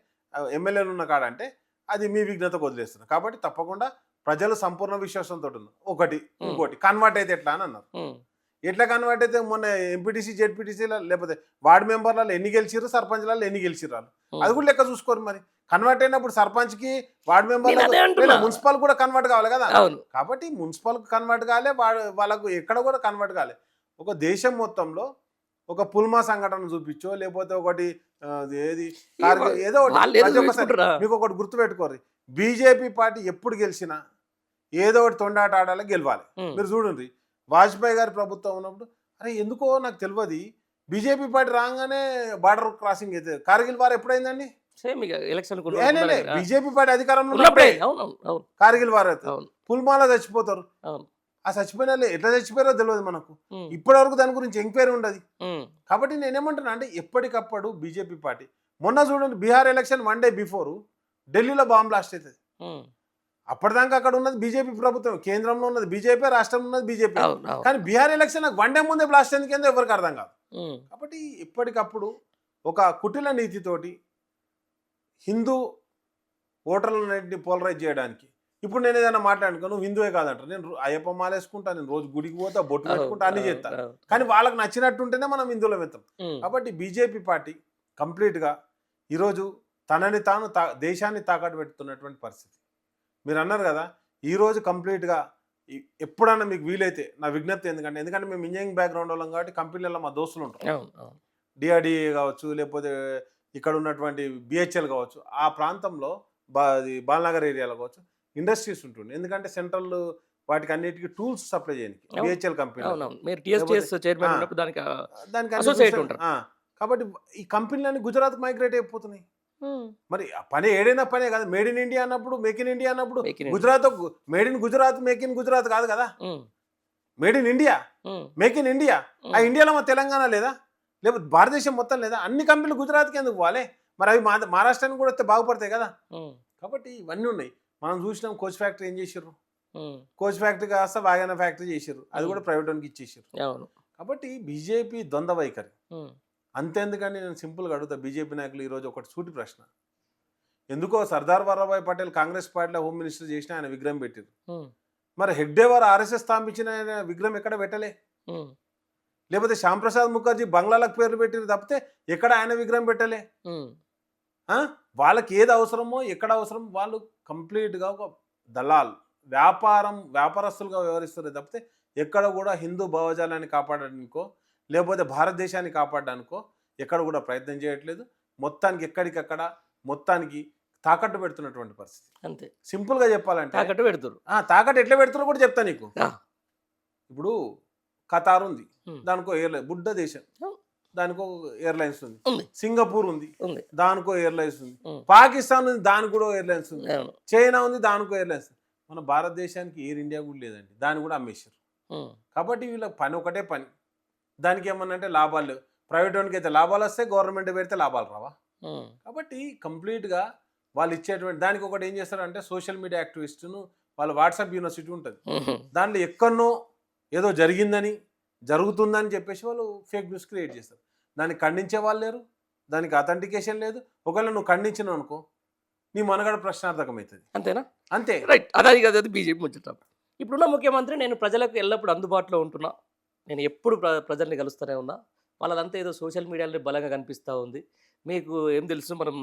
ఎమ్మెల్యేలు ఉన్న కాడంటే అది మీ విఘ్నతకు వదిలేస్తున్నారు. కాబట్టి తప్పకుండా ప్రజలు సంపూర్ణ విశ్వాసంతో ఉన్నారు. ఒకటి, ఇంకోటి కన్వర్ట్ అయితే ఎట్లా అని అన్నారు. ఎట్లా కన్వర్ట్ అయితే మొన్న ఎంపీటీసీ జెడ్పీటీసీ లేకపోతే వార్డు మెంబర్లలో ఎన్ని గెలిచిర్రు, సర్పంచ్లలో ఎన్ని గెలిచిర్రు వాళ్ళు, అది కూడా లెక్క చూసుకోరు. మరి కన్వర్ట్ అయినప్పుడు సర్పంచ్కి వార్డు మెంబర్ మున్సిపల్ కూడా కన్వర్ట్ కావాలి కదా. కాబట్టి మున్సిపల్ కన్వర్ట్ కాలే, వాళ్ళకు ఎక్కడ కూడా కన్వర్ట్ కాలే. ఒక దేశం మొత్తంలో ఒక పుల్మా సంఘటన చూపించో, లేకపోతే ఒకటి ఏది ఏదో మీకు ఒకటి గుర్తుపెట్టుకోరు, బీజేపీ పార్టీ ఎప్పుడు గెలిచినా ఏదో ఒకటి తొండాట ఆడాలి, గెలవాలి. మీరు చూడండి, వాజ్పేయి గారి ప్రభుత్వం ఉన్నప్పుడు అరే ఎందుకో నాకు తెలియదు, బీజేపీ పార్టీ రాగానే బార్డర్ క్రాసింగ్ అయితే కార్గిల్ వార్ ఎప్పుడైందండి? బీజేపీ పార్టీ అధికారంలో కార్గిల్ వార్ అయితే పుల్మాలో చచ్చిపోతారు. ఆ చచ్చిపోయిన ఎట్లా చచ్చిపోయారో తెలియదు మనకు, ఇప్పటి వరకు దాని గురించి ఎంక్వైరీ ఉండదు. కాబట్టి నేనేమంటున్నా అంటే ఎప్పటికప్పుడు బీజేపీ పార్టీ, మొన్న చూడండి బీహార్ ఎలక్షన్ 1 డే బిఫోర్ ఢిల్లీలో బాంబ్ బ్లాస్ట్ అవుతుంది. అప్పటిదాకా అక్కడ ఉన్నది బీజేపీ ప్రభుత్వం, కేంద్రంలో ఉన్నది బీజేపీ, రాష్ట్రంలో ఉన్నది బీజేపీ. కానీ బీహార్ ఎలక్షన్ 1 డే ముందే బ్లాస్ట్ ఎందుకు ఎవరికి అర్థం కాదు. కాబట్టి ఎప్పటికప్పుడు ఒక కుటిల నీతితోటి హిందూ ఓటర్లన్నింటినీ పోలరైజ్ చేయడానికి, ఇప్పుడు నేను ఏదైనా మాట్లాడుకో నువ్వు హిందువే కాదంటారు, నేను అయ్యప్ప మాల వేసుకుంటా, నేను రోజు గుడికి పోతా, బొట్టు పెట్టుకుంటా, అన్ని చేస్తా. కానీ వాళ్ళకి నచ్చినట్టుంటేనే మనం హిందువులం వెళ్తాం. కాబట్టి బీజేపీ పార్టీ కంప్లీట్గా ఈరోజు తనని తాను దేశాన్ని తాకట్టు పెడుతున్నటువంటి పరిస్థితి. మీరు అన్నారు కదా, ఈరోజు కంప్లీట్గా ఎప్పుడన్నా మీకు వీలైతే నా విజ్ఞప్తి, ఎందుకంటే మేము ఇంజనీరింగ్ బ్యాక్గ్రౌండ్ వాళ్ళం కాబట్టి కంపెనీలలో మా దోస్తులు ఉంటారు, డిఆర్డిఏ కావచ్చు, లేకపోతే ఇక్కడ ఉన్నటువంటి బిహెచ్ఎల్ కావచ్చు, ఆ ప్రాంతంలో బాలనగర్ ఏరియాలో కావచ్చు ఇండస్ట్రీస్ ఉంటుంది. ఎందుకంటే సెంట్రల్ వాటికి అన్నిటికీ టూల్స్ సప్లై చేయడానికి బిహెచ్ఎల్ కంపెనీ, కాబట్టి ఈ కంపెనీలన్నీ గుజరాత్ మైగ్రేట్ అయిపోతున్నాయి. మరి పని ఏడైనా పనే కదా, మేడ్ ఇన్ ఇండియా అన్నప్పుడు, మేక్ ఇన్ ఇండియా అన్నప్పుడు Gujarat made in Gujarat, make in Gujarat కాదు కదా, made in India, make in India. ఆ ఇండియాలో మా తెలంగాణ లేదా, లేకపోతే భారతదేశం మొత్తం లేదా? అన్ని కంపెనీలు గుజరాత్కి ఎందుకు పోవాలి? మరి అవి మహారాష్ట్రానికి కూడా వస్తే బాగుపడతాయి కదా. కాబట్టి ఇవన్నీ ఉన్నాయి. మనం చూసినాం కోచ్ ఫ్యాక్టరీ ఏం చేసారు, కోచ్ ఫ్యాక్టరీ కాస్త వాగన ఫ్యాక్టరీ చేసారు, అది కూడా ప్రైవేట్ వానికి ఇచ్చేసారు. కాబట్టి బీజేపీ ద్వంద్వ వైఖరి అంతేందుకని నేను సింపుల్గా అడుగుతా బీజేపీ నాయకులు ఈరోజు ఒకటి సూటి ప్రశ్న, ఎందుకో సర్దార్ వల్లభాయ్ పటేల్ కాంగ్రెస్ పార్టీలో హోమ్ మినిస్టర్ చేసిన ఆయన విగ్రహం పెట్టారు, మరి హెగ్డేవార్ ఆర్ఎస్ఎస్ స్థాపించిన ఆయన విగ్రహం ఎక్కడ పెట్టలే? లేకపోతే శ్యాంప్రసాద్ ముఖర్జీ బంగ్లాలకు పేర్లు పెట్టిరు తప్పితే ఎక్కడ ఆయన విగ్రహం పెట్టలే? వాళ్ళకి ఏది అవసరమో ఎక్కడ అవసరం వాళ్ళు కంప్లీట్గా ఒక దళాల్ వ్యాపారస్తులుగా వ్యవహరిస్తారు తప్పితే ఎక్కడ కూడా హిందూ భావజాలాన్ని కాపాడడానికో లేకపోతే భారతదేశాన్ని కాపాడడానికో ఎక్కడ కూడా ప్రయత్నం చేయట్లేదు. మొత్తానికి ఎక్కడికక్కడ మొత్తానికి తాకట్టు పెడుతున్నటువంటి పరిస్థితి. అంతే, సింపుల్గా చెప్పాలంటే తాకట్టు పెడుతురు. తాకట్టు ఎట్లా పెడుతున్నా కూడా చెప్తా నీకు. ఇప్పుడు ఖతార్ ఉంది, ఉమ్. దానికో ఎయిర్లైన్, బుడ్డ దేశం, ఉమ్. దానికో ఎయిర్లైన్స్ ఉంది. ఉంది. సింగపూర్ ఉంది, ఉంది. దానికో ఎయిర్లైన్స్ ఉంది. ఉమ్. పాకిస్తాన్ ఉంది, దానికి కూడా ఎయిర్లైన్స్ ఉంది. అవును. చైనా ఉంది, దానికో ఎయిర్లైన్స్. మన భారతదేశానికి ఎయిర్ ఇండియా కూడా లేదండి, దాన్ని కూడా అమ్మేశారు. ఉమ్. కాబట్టి వీళ్ళకి పని ఒకటే పని. దానికి ఏమన్నా అంటే లాభాలు లేవు. ప్రైవేట్ వానికి అయితే లాభాలు వస్తాయి, గవర్నమెంట్ పెడితే లాభాలు రావా? ఉమ్. కాబట్టి కంప్లీట్గా వాళ్ళు ఇచ్చేటువంటి దానికి ఒకటి ఏం చేస్తారంటే సోషల్ మీడియా యాక్టివిస్టును వాళ్ళ వాట్సాప్ యూనివర్సిటీ ఉంటుంది, ఉమ్. దాంట్లో ఎక్కడనో ఏదో జరిగిందని జరుగుతుందని చెప్పేసి వాళ్ళు ఫేక్ న్యూస్ క్రియేట్ చేస్తారు. దాన్ని ఖండించే వాళ్ళు లేరు, దానికి అథెంటికేషన్ లేదు. ఒకవేళ నువ్వు ఖండించినావు అనుకో నీ మనగడ ప్రశ్నార్థకమవుతుంది. అంతేనా? అంతే. రైట్. అదే కదా బీజేపీ ముచ్చట. ఇప్పుడున్న ముఖ్యమంత్రి నేను ప్రజలకు ఎల్లప్పుడూ అందుబాటులో ఉంటున్నా, నేను ఎప్పుడు ప్రజల్ని కలుస్తూనే ఉన్నా, వాళ్ళదంతా ఏదో సోషల్ మీడియాలో బలంగా కనిపిస్తూ ఉంది. మీకు ఏం తెలుసు, మనం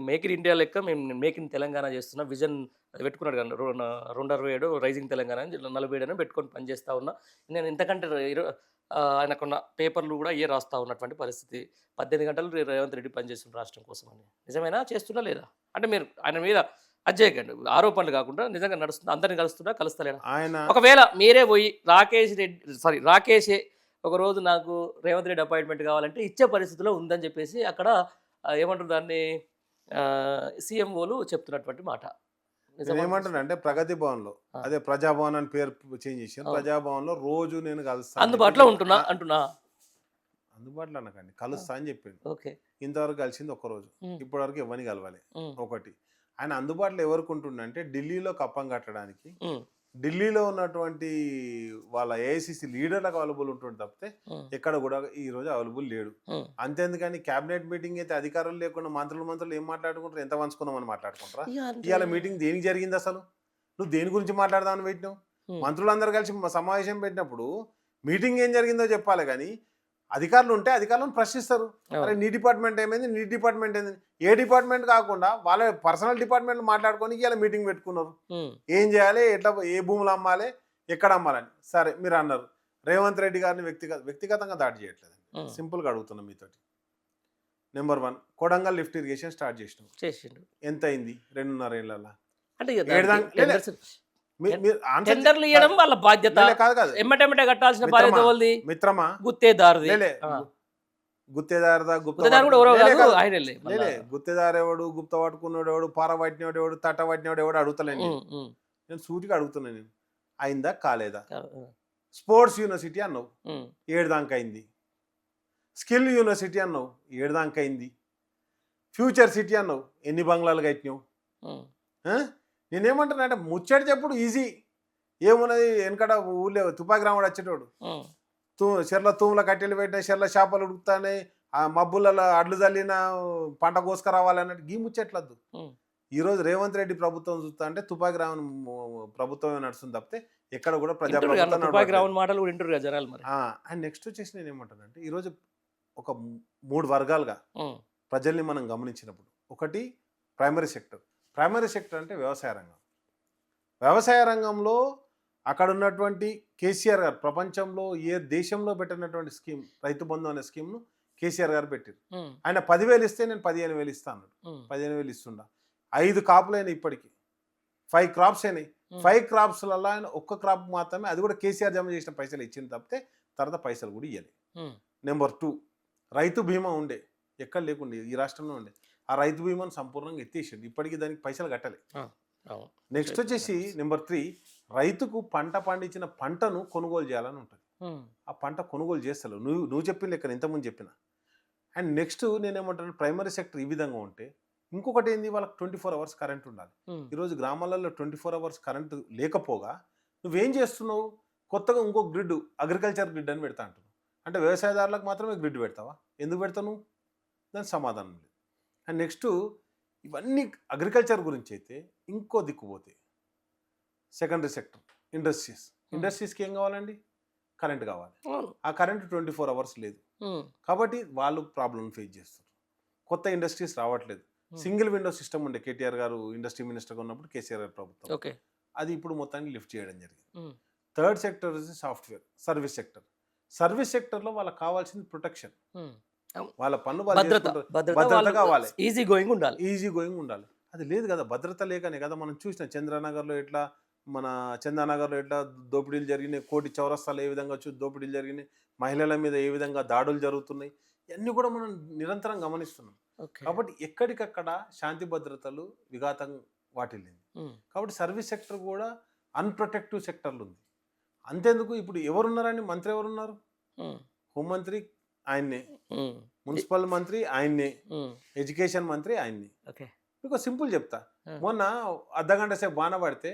మేక్ ఇన్ ఇండియా లెక్క మేము మేక్ ఇన్ తెలంగాణ చేస్తున్నా, విజన్ పెట్టుకున్నాడు కానీ 2027 రైజింగ్ తెలంగాణ అని 47 పెట్టుకొని పనిచేస్తూ ఉన్నా. నేను ఇంతకంటే ఆయనకున్న పేపర్లు కూడా ఏ రాస్తూ ఉన్నటువంటి పరిస్థితి. 18 గంటలు రేవంత్ రెడ్డి పనిచేస్తున్న రాష్ట్రం కోసం అని. నిజమేనా? చేస్తున్నా లేదా? అంటే మీరు ఆయన మీద అజ్జేయకండి, ఆరోపణలు కాకుండా నిజంగా నడుస్తుంది, అందరిని కలుస్తున్నా కలుస్తలేనా? ఆయన ఒకవేళ మీరే పోయి రాకేషే ఒకరోజు నాకు రేవంత్ రెడ్డి అపాయింట్మెంట్ కావాలంటే ఇచ్చే పరిస్థితిలో ఉందని చెప్పేసి అక్కడ ఏమంటారు దాన్ని, సీఎంఓలు చెప్తున్నటువంటి మాట. ఏమంటానంటే ప్రగతి భవన్లో, అదే ప్రజాభవన్ అని పేరు చేంజ్ చేశాను, ప్రజాభవన్లో రోజు నేను కలుస్తాను, అందుబాటులో ఉంటున్నా అంటున్నా. అందుబాటులో అనకండి, కలుస్తా అని చెప్పిండు. ఓకే. ఇంతవరకు కలిసింది ఒక్కరోజు, ఇప్పటివరకు ఎవరిని కలవాలి. ఒకటి, ఆయన అందుబాటులో ఎవరికి ఉంటుండంటే ఢిల్లీలో కప్పం కట్టడానికి, ఢిల్లీలో ఉన్నటువంటి వాళ్ళ ఏఐసిసి లీడర్లకు అవైలబుల్ ఉంటుంది తప్పితే ఎక్కడ కూడా ఈ రోజు అవైలబుల్ లేడు. అంతేందుకని క్యాబినెట్ మీటింగ్ అయితే అధికారులు లేకుండా మంత్రులు ఏం మాట్లాడుకుంటారు, ఎంత పంచుకున్నామని మాట్లాడుకుంటారా? ఇవాళ మీటింగ్ దేనికి జరిగింది అసలు? నువ్వు దేని గురించి మాట్లాడదామని పెట్టినావు? మంత్రులందరూ కలిసి సమావేశం పెట్టినప్పుడు మీటింగ్ ఏం జరిగిందో చెప్పాలి కానీ అధికారులు ఉంటే అధికారులను ప్రశ్నిస్తారు. అరే నీ డిపార్ట్మెంట్ ఏమైంది, నీ డిపార్ట్మెంట్ ఏంది, ఏ డిపార్ట్మెంట్ కాకుండా వాళ్ళ పర్సనల్ డిపార్ట్మెంట్ మాట్లాడుకొని ఇలా మీటింగ్ పెట్టుకున్నారు. ఏం చేయాలి, ఎట్లా, ఏ భూములు అమ్మాలి, ఎక్కడ అమ్మాలని. సరే మీరు అన్నారు రేవంత్ రెడ్డి గారిని వ్యక్తిగతంగా దాడి చేయట్లేదు. సింపుల్గా అడుగుతున్నాం మీతోటి. Number 1, Kodangal lift irrigation start చేసిండు. ఎంత అయింది 2.5 ఏళ్ళ? టెండర్లు ఇవ్వడం వాళ్ళ బాధ్యత. ఎమ్మటెమ్మటే కట్టాల్సిన బాధ్యత వాళ్ళది. మిత్రమా, గుత్తేదారుది. గుత్తేదారుదా, గుత్తేదారు ఎవడు, గుప్త పట్టుకున్నాడు ఎవడు, పార పట్టినోడు ఎవడు, తట్ట పట్టినోడు ఎవడు అడుగుతలేను. నేను సూటిగా అడుగుతున్నాను, నేను అయిందా కాలేదా? స్పోర్ట్స్ యూనివర్సిటీ అన్నావు, 7 దాకా అయింది. స్కిల్ యూనివర్సిటీ అన్నావు, 7 దాకా అయింది. ఫ్యూచర్ సిటీ అన్నావు, ఎన్ని బంగ్లాలు కట్టినావు? నేనేమంటున్నా అంటే ముచ్చట చెప్పుడు ఈజీ. ఏమున్నది, వెనకడ ఊళ్ళో తుపాకి రాముడు వచ్చేటోడు, చెర్ల తూముల కట్టెలు పెట్టిన, చెర్ల చేపలు ఉడుకుతానే, ఆ మబ్బులలో అడ్లు చల్లిన పంట కోసుకురావాలన్నట్టు గీ ముచ్చట్లద్దు. ఈరోజు రేవంత్ రెడ్డి ప్రభుత్వం చూస్తా అంటే తుపాకి రావణ ప్రభుత్వమే నడుస్తుంది తప్పితే ఎక్కడ కూడా అండ్ నెక్స్ట్ వచ్చేసి నేను ఏమంటానంటే ఈరోజు ఒక 3 వర్గాలుగా ప్రజల్ని మనం గమనించినప్పుడు, ఒకటి ప్రైమరీ సెక్టర్. ప్రైమరీ సెక్టర్ అంటే వ్యవసాయ రంగం. వ్యవసాయ రంగంలో అక్కడ ఉన్నటువంటి కేసీఆర్ గారు ప్రపంచంలో ఏ దేశంలో పెట్టినటువంటి స్కీమ్, రైతు బంధు అనే స్కీమ్ను కేసీఆర్ గారు పెట్టారు. ఆయన 10,000 ఇస్తే నేను 15,000 ఇస్తాను, 15,000 ఇస్తుండా. 5 కాపులు అయినాయి, ఇప్పటికి 5 క్రాప్స్ అయినాయి. 5 క్రాప్స్లలో ఆయన ఒక్క క్రాప్ మాత్రమే, అది కూడా కేసీఆర్ జమ చేసిన పైసలు ఇచ్చింది తప్పితే తర్వాత పైసలు కూడా ఇవ్వాలి. నెంబర్ 2, రైతు బీమా ఉండే, ఎక్కడ లేకుండే, ఈ రాష్ట్రంలో ఉండే. ఆ రైతు బీమాను సంపూర్ణంగా ఎత్తేసాడు, ఇప్పటికీ దానికి పైసలు కట్టాలి. నెక్స్ట్ వచ్చేసి నెంబర్ 3, రైతుకు పంట పండించిన పంటను కొనుగోలు చేయాలని ఉంటుంది. ఆ పంట కొనుగోలు చేస్తాను నువ్వు చెప్పిన లెక్క ఇంతకుముందు చెప్పిన. అండ్ నెక్స్ట్ నేనేమంటాను, ప్రైమరీ సెక్టర్ ఈ విధంగా ఉంటే ఇంకొకటి ఏంది, వాళ్ళకి 24 అవర్స్ కరెంట్ ఉండాలి. ఈరోజు గ్రామాలలో 24 అవర్స్ కరెంటు లేకపోగా నువ్వేం చేస్తున్నావు, కొత్తగా ఇంకో గ్రిడ్, అగ్రికల్చర్ గ్రిడ్ అని పెడతా అంటున్నావు. అంటే వ్యవసాయదారులకు మాత్రమే గ్రిడ్ పెడతావా? ఎందుకు పెడతావు నువ్వు? దానికి సమాధానం లేదు. అండ్ నెక్స్ట్ ఇవన్నీ అగ్రికల్చర్ గురించి అయితే ఇంకో దిక్కుపోతే సెకండరీ సెక్టర్, ఇండస్ట్రీస్కి ఏం కావాలండి, కరెంట్ కావాలి. ఆ కరెంట్ 24 అవర్స్ లేదు కాబట్టి వాళ్ళు ప్రాబ్లం ఫేస్ చేస్తారు. కొత్త ఇండస్ట్రీస్ రావట్లేదు. సింగిల్ విండో సిస్టమ్ ఉండే కేటీఆర్ గారు ఇండస్ట్రీ మినిస్టర్గా ఉన్నప్పుడు, కేసీఆర్ గారు ప్రభుత్వం అది ఇప్పుడు మొత్తానికి లిఫ్ట్ చేయడం జరిగింది. Um, third sector is software service sector. Service సెక్టర్లో వాళ్ళకి కావాల్సింది ప్రొటెక్షన్, ఉమ్. అవును. వాళ్ళ పన్ను వాళ్ళు భద్రత చేసుకుంటారు. భద్రత భద్రత వాళ్ళు కావాలి, ఈజీ గోయింగ్ ఉండాలి. ఈజీ గోయింగ్ ఉండాలి. అది లేదు కదా, భద్రత లేకనే కదా మనం చూసిన చంద్రనగర్లో ఎట్లా, మన చందానగర్లో ఎట్లా దోపిడీలు జరిగినాయి, కోటి చౌరస్తాలు ఏ విధంగా దోపిడీలు జరిగినాయి, మహిళల మీద ఏ విధంగా దాడులు జరుగుతున్నాయి, ఇవన్నీ కూడా మనం నిరంతరం గమనిస్తున్నాం. ఓకే. కాబట్టి ఎక్కడికక్కడ శాంతి భద్రతలు విఘాతం వాటిల్లింది. ఉమ్, కాబట్టి సర్వీస్ సెక్టర్ కూడా అన్ప్రొటెక్టివ్ సెక్టర్లు ఉంది. అంతేందుకు ఇప్పుడు ఎవరున్నారని, మంత్రి ఎవరున్నారు? ఉమ్, హోంమంత్రి ఆయన్నే, ఉమ్, మున్సిపల్ మంత్రి ఆయన్నే, ఉమ్. ఎడ్యుకేషన్ మంత్రి ఆయన్నే. ఓకే. మీకు సింపుల్ చెప్తా, ఆ. మొన్న అర్ధగంట సేపు వాన పడితే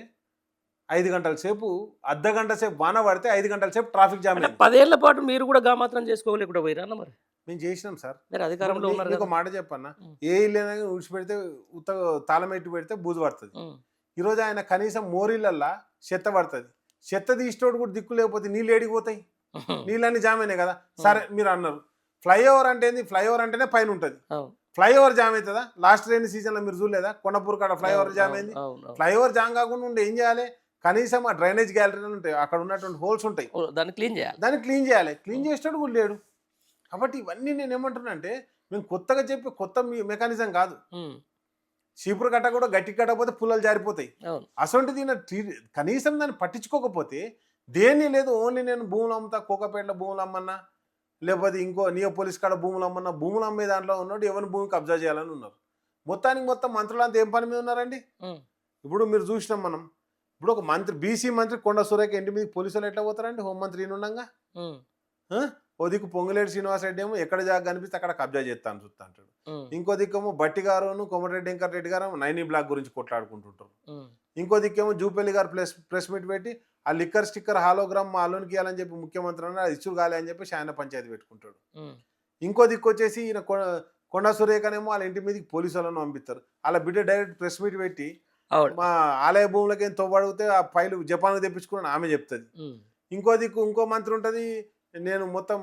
5 గంటల సేపు, అర్ధగంట సేపు వాన పడితే 5 గంటల సేపు ట్రాఫిక్ జామ్ అంటే అయింది. 10 ఏళ్ల పాటు మీరు కూడా గామాత్రం చేసుకోలేకుండా పోయిరా అన్న మరి? మేము చేసినాం సార్. మీరు అధికారంలో ఉన్నారు మీకు కదా. మాట చెప్పన్నా, ఉం. ఏ ఇల్లు విడిచిపెడితే ఉత్త తాళం ఎట్టి పెడితే బూజు పడుతుంది. ఉమ్, ఈరోజు ఆయన కనీసం మోరీలల్లా చెత్త పడుతుంది, చెత్త తీసేటోడు కూడా దిక్కు లేకపోతే నీళ్ళు ఏడిపోతాయి, ఉమ్. నీళ్ళన్నీ జామ్ అయినాయి కదా. సరే మీరు అన్నారు ఫ్లైఓవర్ అంటే ఏంది, ఫ్లైఓవర్ అంటేనే పైన ఉంటుంది, అవును. ఫ్లైఓవర్ జామ్ అవుతుందా? లాస్ట్ రైన్ సీజన్లో మీరు చూడలేదా కొండపూర్ కాడ ఫ్లైఓవర్ జామ్ అయింది. అవును, అవును. ఫ్లైఓవర్ జామ్ కాకుండా ఉంటే ఏం చేయాలి? కనీసం ఆ డ్రైనేజ్ గ్యాలరీలు ఉంటాయి, అక్కడ ఉన్నటువంటి హోల్స్ ఉంటాయి, ఓ, దాన్ని క్లీన్ చేయాలి. దాన్ని క్లీన్ చేయాలి. క్లీన్ చేసేటోడు కూడా లేడు. కాబట్టి ఇవన్నీ నేను ఏమంటున్నా అంటే, మేము కొత్తగా చెప్పి కొత్త మెకానిజం కాదు. ఉమ్, చీపురు కట్ట కూడా గట్టి కట్టకపోతే పుల్లలు జారిపోతాయి. అవును. అసలు కనీసం దాన్ని పట్టించుకోకపోతే దేన్ని లేదు, ఓన్లీ నేను భూములు అమ్ముతా, కోకపేటలో భూములు అమ్మన్నా, లేకపోతే ఇంకో నియోపోలిస్ కాడ భూములు అమ్మన్నా, భూములు అమ్మే దాంట్లో ఉన్నాడు ఎవరి భూమి కబ్జా చేయాలని ఉన్నారు. మొత్తానికి మొత్తం మంత్రులంతా ఏం పని మీద ఉన్నారండి? ఉమ్, ఇప్పుడు మీరు చూసినాం మనం, ఇప్పుడు ఒక మంత్రి, బీసీ మంత్రి కొండ సురేఖ ఇంటి మీద పోలీసులు ఎట్లా పోతారండి? హోంమంత్రి ఉండగా. ఉమ్, ఓ దిక్కు పొంగులేటి శ్రీనివాసరెడ్డి ఏమో ఎక్కడ జాగా కనిపిస్తే అక్కడ కబ్జా చేస్తాను చూస్తా అంటాడు. ఉమ్, ఇంకో దిక్కేమో బట్టి గారును కోమటిరెడ్డి వెంకటరెడ్డి గారు 9 బ్లాక్ గురించి కొట్లాడుకుంటుంటారు. ఉమ్, ఇంకో దిక్కేమో జూపల్లి గారు ప్రెస్ మీట్ పెట్టి ఆ లిక్కర్ స్టిక్కర్ హాలోగ్రామ్ మా అల్లునికి ఇవ్వాలని చెప్పి ముఖ్యమంత్రి అన్న అది ఇచ్చుడు కాలే అని చెప్పి ఆయన పంచాయతీ పెట్టుకుంటాడు. ఉమ్, ఇంకో దిక్కు వచ్చేసి ఈయన కొండ సురేఖనేమో వాళ్ళ ఇంటి మీదకి పోలీసులను పంపిస్తారు. వాళ్ళ బిడ్డ డైరెక్ట్ ప్రెస్ మీట్ పెట్టి అవును. మా ఆలయ భూములకి ఏం తోబడితే ఆ ఫైలు జపాన్కి తెప్పించుకుని ఆమె చెప్తుంది. ఉమ్, ఇంకో దిక్కు ఇంకో మంత్రి ఉంటుంది, నేను మొత్తం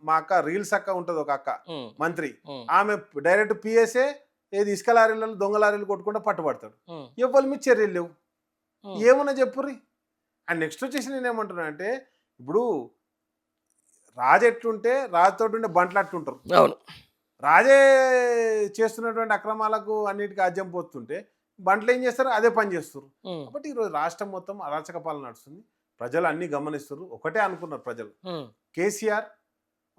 మా అక్క రీల్స్ అక్క ఉంటుంది ఒక అక్క ఉమ్, మంత్రి, ఉమ్, ఆమె డైరెక్ట్ పిఎస్ఏ ఏది ఇసుక లారీలలో దొంగ లారీలు కొట్టుకుంటూ పట్టుబడతాడు. ఉమ్, ఎవరి మీద చర్యలు లేవు. ఉమ్. ఏమన్నా చెప్పుర్రి. అండ్ నెక్స్ట్ వచ్చేసి నేను ఏమంటున్నా అంటే, ఇప్పుడు రాజు ఎట్లుంటే రాజుతో ఉండే బంట్లు అట్టుంటారు. అవును. రాజే చేస్తున్నటువంటి అక్రమాలకు అన్నిటికీ ఆజ్యం పోతుంటే బంట్లు ఏం చేస్తారు? అదే పని చేస్తారు. ఉమ్, కాబట్టి ఈరోజు రాష్ట్రం మొత్తం అరాచక పాలన నడుస్తుంది. ప్రజలు అన్నీ గమనిస్తారు. ఒకటే అనుకున్నారు ప్రజలు, ఉమ్, కేసీఆర్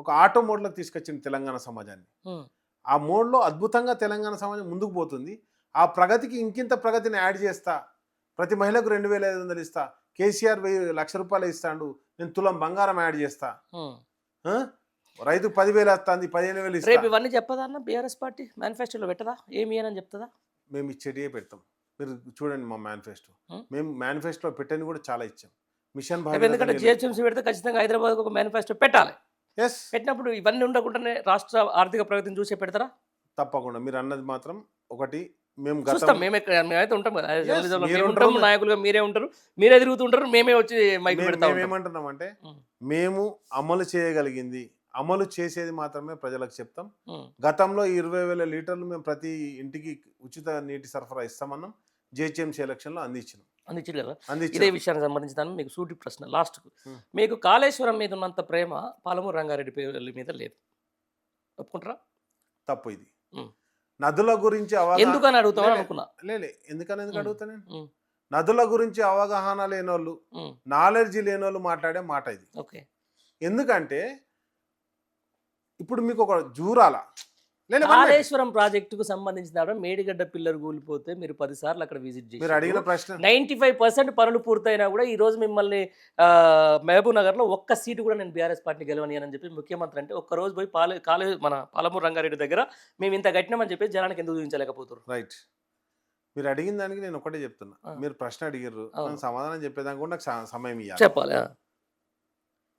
ఒక ఆటో మోడ్లోకి తీసుకొచ్చింది తెలంగాణ సమాజాన్ని. ఉమ్, ఆ మోడ్లో అద్భుతంగా తెలంగాణ సమాజం ముందుకు పోతుంది. ఆ ప్రగతికి ఇంకింత ప్రగతిని యాడ్ చేస్తా, ప్రతి మహిళకు 2,500 ఇస్తా, కేసీఆర్ 1,00,000 రూపాయలు ఇస్తాడు, నేను తులం బంగారం యాడ్ చేస్తా, ఉమ్. రైతుకు 10,000 వస్తుంది, 15,000 రేపు ఇస్తా. ఇవన్నీ చెప్పదా అన్న బీఆర్ఎస్ పార్టీ మేనిఫెస్టోలో పెట్టదా? ఏమి అని చెప్తుందా? మేము ఇచ్చేటివే పెడతాం. మీరు చూడండి మా మేనిఫెస్టో. Hmm? మేము మేనిఫెస్టోలో పెట్టని కూడా చాలా ఇచ్చాం. మిషన్ ఎందుకంటే జిహెచ్ఎంసీ పెడితే ఖచ్చితంగా హైదరాబాద్కి ఒక మేనిఫెస్టో పెట్టాలి. ఎస్, పెట్టినప్పుడు ఇవన్నీ ఉండకుండానే రాష్ట్ర ఆర్థిక ప్రగతిని చూసే పెడతారా? తప్పకుండా. మీరు అన్నది మాత్రం ఒకటి, మేము చూస్తాం. మేమైతే ఉంటాం కదా, జర్నలిజంలో మీరు మేము ఉంటాం, ఉంటారు. నాయకులుగా మీరే ఉంటారు, మీరే తిరుగుతుంటారు, మేమే వచ్చి మైక్ పెడతా ఉంటాం. ఏమంటున్నామంటే, ఉమ్, మేము అమలు చేయగలిగింది అమలు చేసేది మాత్రమే ప్రజలకు చెప్తాం. ఉమ్, గతంలో 20,000 లీటర్లు మేము ప్రతి ఇంటికి ఉచిత నీటి సరఫరా ఇస్తామన్నాం. జిహెచ్ఎంసీ ఎలక్షన్లో అందించినాం. అందించారు కదా. ఇదే అందించాం. విషయానికి సంబంధించిన మీకు సూటి ప్రశ్న లాస్ట్కు. ఉమ్. మీకు కాళేశ్వరం మీద ఉన్నంత ప్రేమ పాలమూరు రంగారెడ్డి పేరు మీద లేదు, ఒప్పుకుంటారా? తప్పు ఇది. ఉమ్. నదుల గురించి అవగాహన ఎందుకని అడుగుతామని అనుకున్నా. ఎందుకు ఉమ్. అడుగుతా నేను. ఉమ్, నదుల గురించి అవగాహన లేనోళ్ళు, ఉమ్, నాలెడ్జ్ లేనోళ్ళు మాట్లాడే మాట ఇది. ఓకే. ఎందుకంటే ఇప్పుడు మీకు ఒక జూరాల లేదు, కాళేశ్వరం ప్రాజెక్టుకు సంబంధించిన మేడిగడ్డ పిల్లర్ కూలిపోతే మీరు 10 సార్లు అక్కడ విజిట్ మీరు అడిగిన చేసి ప్రశ్న 95% పనులు పూర్తయినా కూడా ఈ రోజు మిమ్మల్ని మహబూబ్ నగర్లో ఒక్క సీటు కూడా నేను బీఆర్ఎస్ పార్టీ గెలవని అని చెప్పి ముఖ్యమంత్రి అంటే ఒక్క రోజు పోయి మన పాలమూరు రంగారెడ్డి దగ్గర మేము ఇంత కట్టినామని చెప్పి జనానికి ఎందుకు చూపించలేకపోతారు? రైట్. మీరు అడిగిన దానికి నేను ఒకటే చెప్తున్నా. మీరు ప్రశ్న అడిగారు, నేను సమాధానం చెప్పేదానికి కూడా నాకు సమయం ఇవ్వాలి. చెప్పాలి.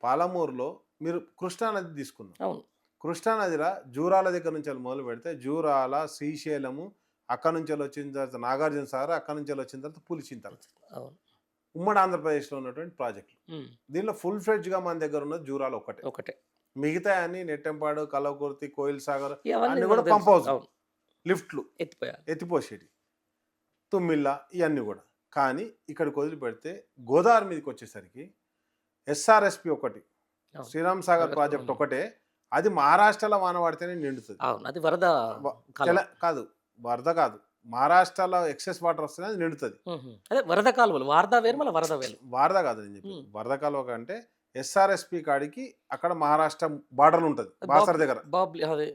పాలమూరులో మీరు కృష్ణా నది తీసుకుందాం. అవును. కృష్ణా నదిలో జూరాల దగ్గర నుంచి మొదలు పెడితే జూరాల, శ్రీశైలము, అక్కడ నుంచి వచ్చిన తర్వాత నాగార్జున సాగర్, అక్కడ నుంచి వచ్చిన తర్వాత పులిచింతల, అవును, ఉమ్మడి ఆంధ్రప్రదేశ్లో ఉన్నటువంటి ప్రాజెక్టులు. దీనిలో ఫుల్ ఫ్లెడ్జ్గా మన దగ్గర ఉన్నది జూరాల ఒకటే. మిగతా అన్ని నెట్టెంపాడు, కలవకుర్తి, కోయిల్ సాగర్ అన్ని కూడా పంప్ హౌస్, లిఫ్ట్లు, ఎత్తిపోసేటి, తుమ్మిళ్ళ, ఇవన్నీ కూడా. కానీ ఇక్కడికి వదిలిపెడితే గోదావరి మీదకి వచ్చేసరికి ఎస్ఆర్ఎస్పి ఒకటి, అవును. శ్రీరామ్ సాగర్ ప్రాజెక్ట్ ఒకటే, అది మహారాష్ట్రలో వాన పడితేనే నిండుతుంది. అవును, అది వరద కాలువ. కాదు, వరద కాదు, మహారాష్ట్రలో ఎక్సెస్ వాటర్ వస్తుంది, అది నిండుతుంది. అదే వరద కాలువలు, వారద వేరు మళ్ళీ వరద వేరు. వారద కాదు నేను చెప్పి, వరద కాలువ కంటే ఎస్ఆర్ఎస్పి కాడికి అక్కడ మహారాష్ట్ర బార్డర్ ఉంటుంది, బాసర్ దగ్గర. బాబ్లీ అదే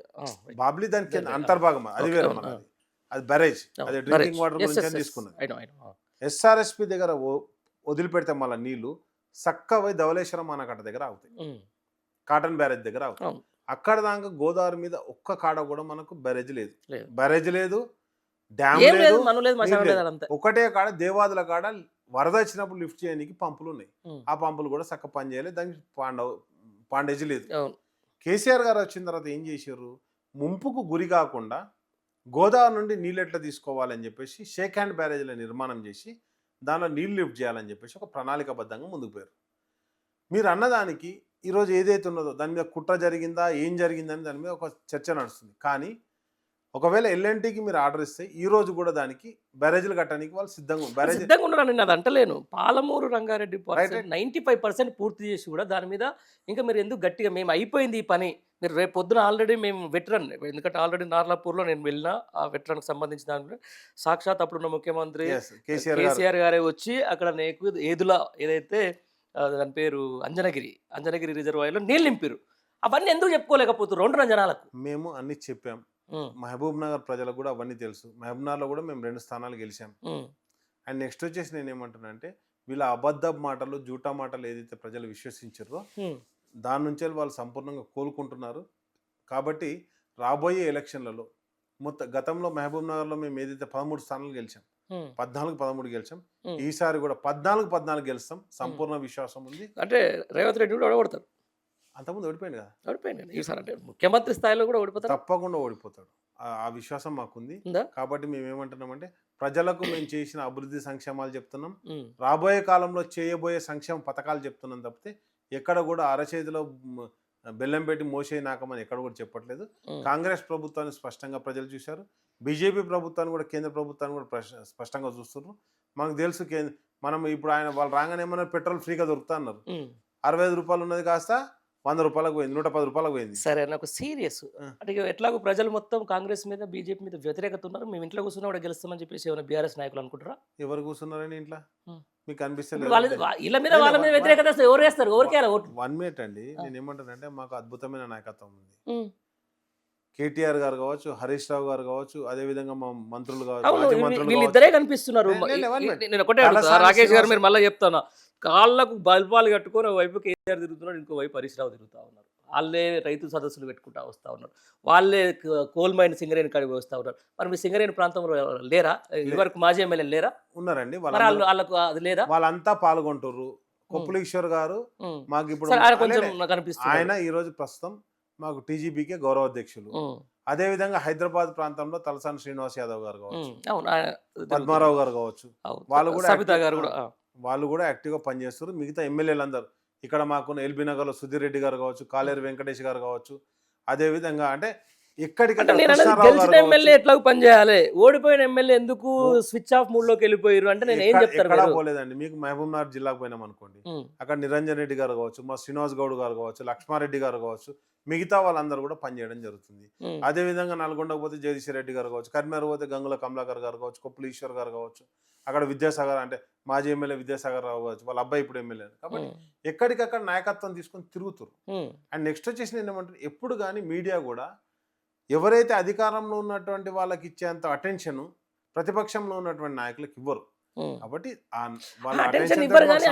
బాబ్లీ దాని కింద అంతర్భాగం, అది వేరే మనది, అది బరేజ్, అది డ్రింకింగ్ వాటర్ గురించి అని తీసుకున్నది. ఎస్ఆర్ఎస్పి దగ్గర వదిలిపెడితే మళ్ళీ నీళ్లు చక్కగా ధవళేశ్వరం ఆనకట్ట దగ్గర అవుతాయి, కాటన్ బ్యారేజ్ దగ్గర అవుతాయి. అక్కడ దాకా గోదావరి మీద ఒక్క కాడ కూడా మనకు బ్యారేజ్ లేదు, బ్యారేజ్ లేదు, డ్యామ్ లేదు, ఒకటే కాడ దేవాదుల కాడ వరద వచ్చినప్పుడు లిఫ్ట్ చేయడానికి పంపులు ఉన్నాయి. ఆ పంపులు కూడా చక్క పని చేయలేదు, దానికి పాండేజీ లేదు. కేసీఆర్ గారు వచ్చిన తర్వాత ఏం చేశారు, ముంపుకు గురి కాకుండా గోదావరి నుండి నీళ్ళు ఎట్లా తీసుకోవాలని చెప్పేసి షేక్ హ్యాండ్ బ్యారేజ్ల నిర్మాణం చేసి దానిలో నీళ్ళు లిఫ్ట్ చేయాలని చెప్పేసి ఒక ప్రణాళికాబద్ధంగా ముందుకు పోయారు. మీరు అన్నదానికి ఈరోజు ఏదైతే ఉన్నదో దాని మీద కుట్ర జరిగిందా, ఏం జరిగిందని దాని మీద ఒక చర్చ నడుస్తుంది. కానీ ఒకవేళ ఎల్ఎన్టీకి మీరు ఆర్డర్ ఇస్తే ఈ రోజు కూడా దానికి బ్యారేజీలు కట్టడానికి వాళ్ళు సిద్ధంగా ఉన్నారు. నేను అది అంటలేను. పాలమూరు రంగారెడ్డి 95% పూర్తి చేసి కూడా దాని మీద ఇంకా మీరు ఎందుకు గట్టిగా మేము అయిపోయింది ఈ పని, మీరు రేపు పొద్దున ఆల్రెడీ మేము వెటరన్, ఎందుకంటే ఆల్రెడీ నార్లాపూర్లో నేను వెళ్ళినా ఆ వెటరన్కి సంబంధించిన దాని సాక్షాత్ అప్పుడున్న ముఖ్యమంత్రి కేసీఆర్ గారే వచ్చి అక్కడ నీకు ఏదులా ఏదైతే దాని పేరు అంజనగిరి రిజర్వాయర్లో నీళ్ళు నింపారు. అవన్నీ ఎందుకు చెప్పుకోలేకపోతున్నారు 2 జనాలకు? మేము అన్ని చెప్పాం, మహబూబ్ నగర్ ప్రజలకు కూడా అవన్నీ తెలుసు. మహబూబ్ నగర్లో కూడా మేము 2 స్థానాలు గెలిచాం. అండ్ నెక్స్ట్ వచ్చేసి నేను ఏమంటున్నా అంటే, వీళ్ళ అబద్ధ మాటలు, జూటా మాటలు ఏదైతే ప్రజలు విశ్వసించారో దాని నుంచే వాళ్ళు సంపూర్ణంగా కోలుకుంటున్నారు. కాబట్టి రాబోయే ఎలక్షన్లలో గతంలో మహబూబ్ నగర్లో మేము ఏదైతే 13 స్థానాలు గెలిచాం, 14-13 గెలిచాం, ఈసారి కూడా 14 గెలుస్తాం, సంపూర్ణ విశ్వాసం ఉంది. అంటే రేవంత్ రెడ్డి కూడా ఓడగొడతారు. అంతకుముందు ఓడిపోయింది కదా, ఓడిపోయింది. ఈసారి అంటే ముఖ్యమంత్రి స్థాయిలో కూడా ఓడిపోతారు, తప్పకుండా ఓడిపోతాడు. ఆ విశ్వాసం మాకుంది. కాబట్టి మేము ఏమంటున్నామంటే, ప్రజలకు మేము చేసిన అభివృద్ధి సంక్షేమాలు చెప్తున్నాం, రాబోయే కాలంలో చేయబోయే సంక్షేమ పథకాలు చెప్తున్నాం తప్పితే ఎక్కడ కూడా అరచేతిలో బెల్లం పెట్టి మోసే నాకమని ఎక్కడ కూడా చెప్పట్లేదు. కాంగ్రెస్ ప్రభుత్వాన్ని స్పష్టంగా ప్రజలు చూశారు, బీజేపీ ప్రభుత్వాన్ని కూడా, కేంద్ర ప్రభుత్వాన్ని కూడా స్పష్టంగా చూస్తున్నారు. మనకు తెలుసు, మనం ఇప్పుడు వాళ్ళు రాగానే ఏమన్నా పెట్రోల్ ఫ్రీగా దొరుకుతా అన్నారు, 65 రూపాయలు ఉన్నది కాస్త 100 రూపాయలకు పోయింది, 110 రూపాయలకు పోయింది. సరే, నాకు సీరియస్ అంటే ఎట్లాగో ప్రజలు మొత్తం కాంగ్రెస్ మీద బీజేపీ మీద వ్యతిరేకత ఉన్నారు, మేము ఇంట్లో కూర్చున్నా కూడా గెలుస్తామని చెప్పేసి ఏమైనా బీఆర్ఎస్ నాయకులు అనుకుంటారా? ఎవరు కూర్చున్నారని ఇంట్లో మీకు అనిపిస్తుంది? ఇలా మీద వాళ్ళ మీద వ్యతిరేకత ఎవరు వేస్తారు? ఎవరికి 1 మినిట్ అండి, నేను ఏమంటానంటే, మాకు అద్భుతమైన నాయకత్వం ఉంది. కేటీఆర్ గారు కావచ్చు, హరీష్ రావు గారు కావచ్చు, అదే విధంగా మా మంత్రులు కావచ్చు, వీళ్ళిద్దరే కనిపిస్తున్నారు. నేను ఒకటే రాకేష్ గారు, మీరు మళ్ళీ చెప్తాను, కాళ్ళకు బల్బాలు కట్టుకొని వైపు కేసీఆర్ తిరుగుతున్నాడు, ఇంకో వైపు హరీష్ రావు తిరుగుతూ ఉన్నారు. వాళ్ళే రైతు సదస్సులు పెట్టుకుంటూ వస్తూ ఉన్నారు, వాళ్ళే కోల్ మైన్ సింగరేణి కాడికి వస్తూ ఉన్నారు. మరి మీ సింగరేణి ప్రాంతంలో లేరా? ఇదివరకు మాజీ ఎమ్మెల్యే లేరా? ఉన్నారండి, వాళ్ళకు అది లేదా? వాళ్ళంతా పాల్గొంటారు. కొప్పులీశ్వర్ గారు మాకు ఇప్పుడు ఆయన ఈ రోజు ప్రస్తుతం మాకు టీజీపీకే గౌరవ అధ్యక్షులు. అదే విధంగా హైదరాబాద్ ప్రాంతంలో తలసాని శ్రీనివాస్ యాదవ్ గారు కావచ్చు, పద్మారావు గారు కావచ్చు, వాళ్ళు కూడా యాక్టివ్గా పనిచేస్తారు. మిగతా ఎమ్మెల్యేలు అందరూ ఇక్కడ మాకున్న ఎల్బీ నగర్లో సుధీర్ రెడ్డి గారు కావచ్చు, కాలేరు వెంకటేష్ గారు కావచ్చు, అదే విధంగా అంటే గెలిచిన ఎమ్మెల్యే ఎట్లా పనిచేయాలి, ఓడిపోయిన ఎమ్మెల్యే ఎందుకు స్విచ్ ఆఫ్ మూడ్ లోకి వెళ్ళిపోయారు అంటే నేను ఏం చెప్తాను? పోలేదండి, మీకు మహబూబ్ నగర్ జిల్లాకు పోయినాం అనుకోండి, అక్కడ నిరంజన్ రెడ్డి గారు కావచ్చు, మా శ్రీనివాస్ గౌడ్ గారు కావచ్చు, లక్ష్మారెడ్డి గారు కావచ్చు, మిగతా వాళ్ళందరూ కూడా పనిచేయడం జరుగుతుంది. అదే విధంగా నల్గొండకు పోతే జగదీశ్వర్ రెడ్డి గారు కావచ్చు, కర్మేరు పోతే గంగుల కమలాకర్ గారు కావచ్చు, కొప్పులీశ్వర్ గారు కావచ్చు, అక్కడ విద్యాసాగర్ అంటే మాజీ ఎమ్మెల్యే విద్యాసాగర్ రావు కావచ్చు, వాళ్ళ అబ్బాయి ఇప్పుడు ఎమ్మెల్యే. కాబట్టి ఎక్కడికక్కడ నాయకత్వం తీసుకొని తిరుగుతారు. అండ్ నెక్స్ట్ వచ్చేసి నేను ఏమంటారు, ఎప్పుడు కానీ మీడియా కూడా ఎవరైతే అధికారంలో ఉన్నటువంటి వాళ్ళకి ఇచ్చేంత అటెన్షన్ ప్రతిపక్షంలో ఉన్నటువంటి నాయకులకు ఇవ్వరు. కాబట్టి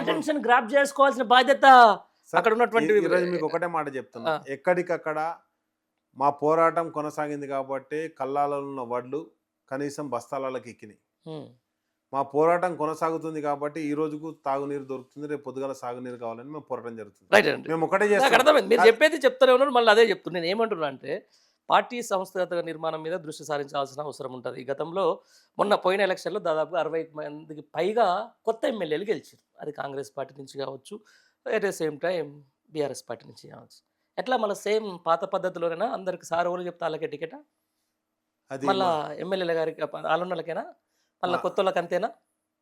అటెన్షన్ గ్రాప్ చేసుకోవాల్సిన బాధ్యత అక్కడ ఉన్నటువంటి. ఈరోజు మీకు ఒకటే మాట చెప్తున్నా, ఎక్కడికక్కడ మా పోరాటం కొనసాగింది కాబట్టి కల్లాలలో ఉన్న వడ్లు కనీసం బస్తాలకు ఎక్కినాయి. మా పోరాటం కొనసాగుతుంది కాబట్టి ఈ రోజుకు తాగునీరు దొరుకుతుంది, రేపు పొద్దుగాల సాగునీరు కావాలని మేము పోరాటం జరుగుతుంది. మేము ఒకటే చేస్తాం. మీరు చెప్పేది చెప్తానే ఉన్నారు, మళ్ళీ అదే చెప్తున్నాను. నేను ఏమంటున్నా అంటే, పార్టీ సంస్థాగత నిర్మాణం మీద దృష్టి సారించాల్సిన అవసరం ఉంటుంది. గతంలో మొన్న పోయిన ఎలక్షన్లో దాదాపు 60 మందికి పైగా కొత్త ఎమ్మెల్యేలు గెలిచారు. అది కాంగ్రెస్ పార్టీ నుంచి కావచ్చు, at the same time BRS party నుంచి కావచ్చు. ఎట్లా మళ్ళీ సేమ్ పాత పద్ధతిలోనైనా అందరికి సార్ ఎవరు చెప్తే వాళ్ళకే టికెటా? మళ్ళీ ఎమ్మెల్యేల గారికి ఆలోచనలకైనా మళ్ళీ కొత్త వాళ్ళకి అంతేనా?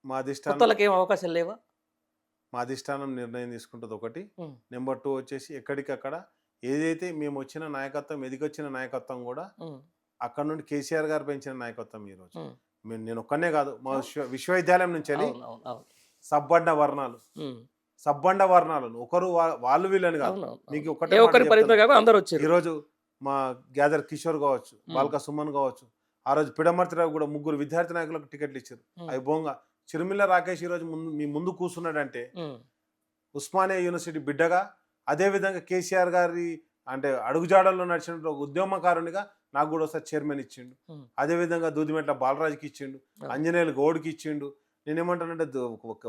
మా కొత్త అధిష్టానం వాళ్ళకి ఏం అవకాశాలు లేవా? మా అధిష్టానం నిర్ణయం తీసుకుంటుంది ఒకటి. ఉమ్, నెంబర్ 2 వచ్చేసి ఎక్కడికక్కడ ఏదైతే మేము వచ్చిన నాయకత్వం, ఎదిగొచ్చిన నాయకత్వం కూడా ఉమ్, అక్కడ నుండి కేసీఆర్ గారు పెంచిన నాయకత్వం ఈరోజు. ఉమ్. నేను ఒక్కనే కాదు, మా విశ్వవిద్యాలయం నుంచి వెళ్ళి అవును అవును అవును. సబ్బండ వర్ణాలు, ఉమ్, సబ్బండ వర్ణాలను ఒకరు వాళ్ళు వీళ్ళని కాదు. అవును అవును, మీకు అవును. ఒకటే ఏ మాట ఒక్కరి పరిమితం చెప్తున్నా. కాక అందరు వచ్చారు. ఈరోజు మా గ్యాదర్ కిషోర్ కావచ్చు, బాల్క సుమన్ కావచ్చు, ఆ రోజు పిడమర్తిరావు కూడా 3 విద్యార్థి నాయకులకు టికెట్లు ఇచ్చారు. ఉమ్, అవి బోంగా చిరుమిల్ల రాకేష్ ఈరోజు మీ ముందు కూర్చున్నాడంటే ఉమ్, ఉస్మానియా యూనివర్సిటీ బిడ్డగా, అదేవిధంగా కేసీఆర్ గారి అంటే అడుగుజాడల్లో నడిచిన ఒక ఉద్యమకారునిగా నాకు కూడా ఒకసారి చైర్మన్ ఇచ్చిండు. ఉమ్. అదేవిధంగా దూదిమెట్ల బాలరాజుకి ఇచ్చిండు, అవును. అంజనేయులు గౌడ్కి ఇచ్చిండు, నేనేమంటానంటే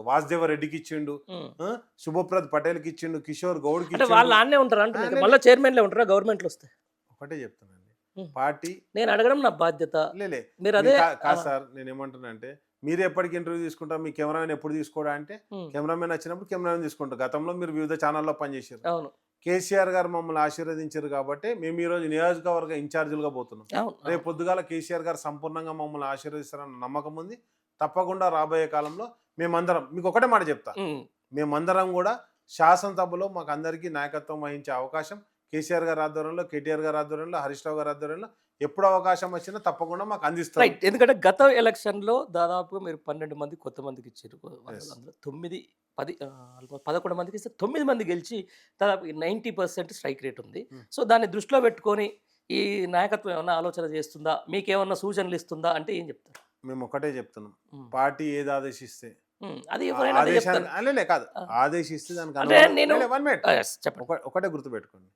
వాసుదేవ రెడ్డికి ఇచ్చిండు, ఉమ్. శుభప్రద్ పటేల్కి ఇచ్చిండు, కిషోర్ గౌడ్కి అంటే వాళ్ళు ఇచ్చిండు. ఆన్నే ఉంటారు అంటే లే- మళ్ళీ చైర్మన్లే ఉంటారా గవర్నమెంట్లో వస్తే? ఒకటే చెప్తానండి, ఉమ్. పార్టీ నేను అడగడం నా బాధ్యత. లేలే మీరు అదే కాదు సార్. నేను ఏమంటున్నానంటే మీరు ఎప్పటికి ఇంటర్వ్యూ తీసుకుంటారు, మీ కెమెరామెన్ ఎప్పుడు తీసుకోవడా అంటే ఉమ్, కెమెరామెన్ వచ్చినప్పుడు కెమెరామెన్ తీసుకుంటారు. గతంలో మీరు వివిధ ఛానల్లో పనిచేశారు. అవును కేసీఆర్ గారు మమ్మల్ని ఆశీర్వదించారు కాబట్టి మేము ఈరోజు నియోజకవర్గ ఇన్ఛార్జీలుగా పోతున్నాం. అవును రేపు పొద్దుగాల కేసీఆర్ గారు సంపూర్ణంగా మమ్మల్ని ఆశీర్వదిస్తారన్న నమ్మకం ఉంది. తప్పకుండా రాబోయే కాలంలో మేమందరం, మీకు ఒకటే మాట చెప్తా, ఉమ్. మేమందరం కూడా శాసనసభలో మాకు అందరికీ నాయకత్వం వహించే అవకాశం కేసీఆర్ గారి ఆధ్వర్యంలో, కేటీఆర్ గారి ఆధ్వర్యంలో, హరీష్ రావు గారి ఆధ్వర్యంలో ఎప్పుడు అవకాశం వచ్చినా తప్పకుండా మాకు అందిస్తారు. రైట్. ఎందుకంటే గత ఎలక్షన్లో దాదాపుగా మీరు 12 మంది కొత్త మందికి ఇచ్చారు. అందులో 9 10 11 మందికి ఇస్తే 9 మంది గెలిచి దాదాపు 90% స్ట్రైక్ రేట్ ఉంది. Hmm. సో దాన్ని దృష్టిలో పెట్టుకొని ఈ నాయకత్వం ఏమన్నా ఆలోచన చేస్తుందా, మీకేమన్నా సూచనలు ఇస్తుందా అంటే ఏం చెప్తారు? మేము ఒకటే చెప్తున్నాం, ఉమ్. పార్టీ ఏది ఆదేశిస్తే అది ఎవరైనా అదే చెప్తారు. ఆదేశాన్ని కాదు, ఆ. ఆదేశిస్తే దానికి అంటే నేను వన్ మినిట్ yes, చెప్పండి. ఒకటే గుర్తుపెట్టుకోండి,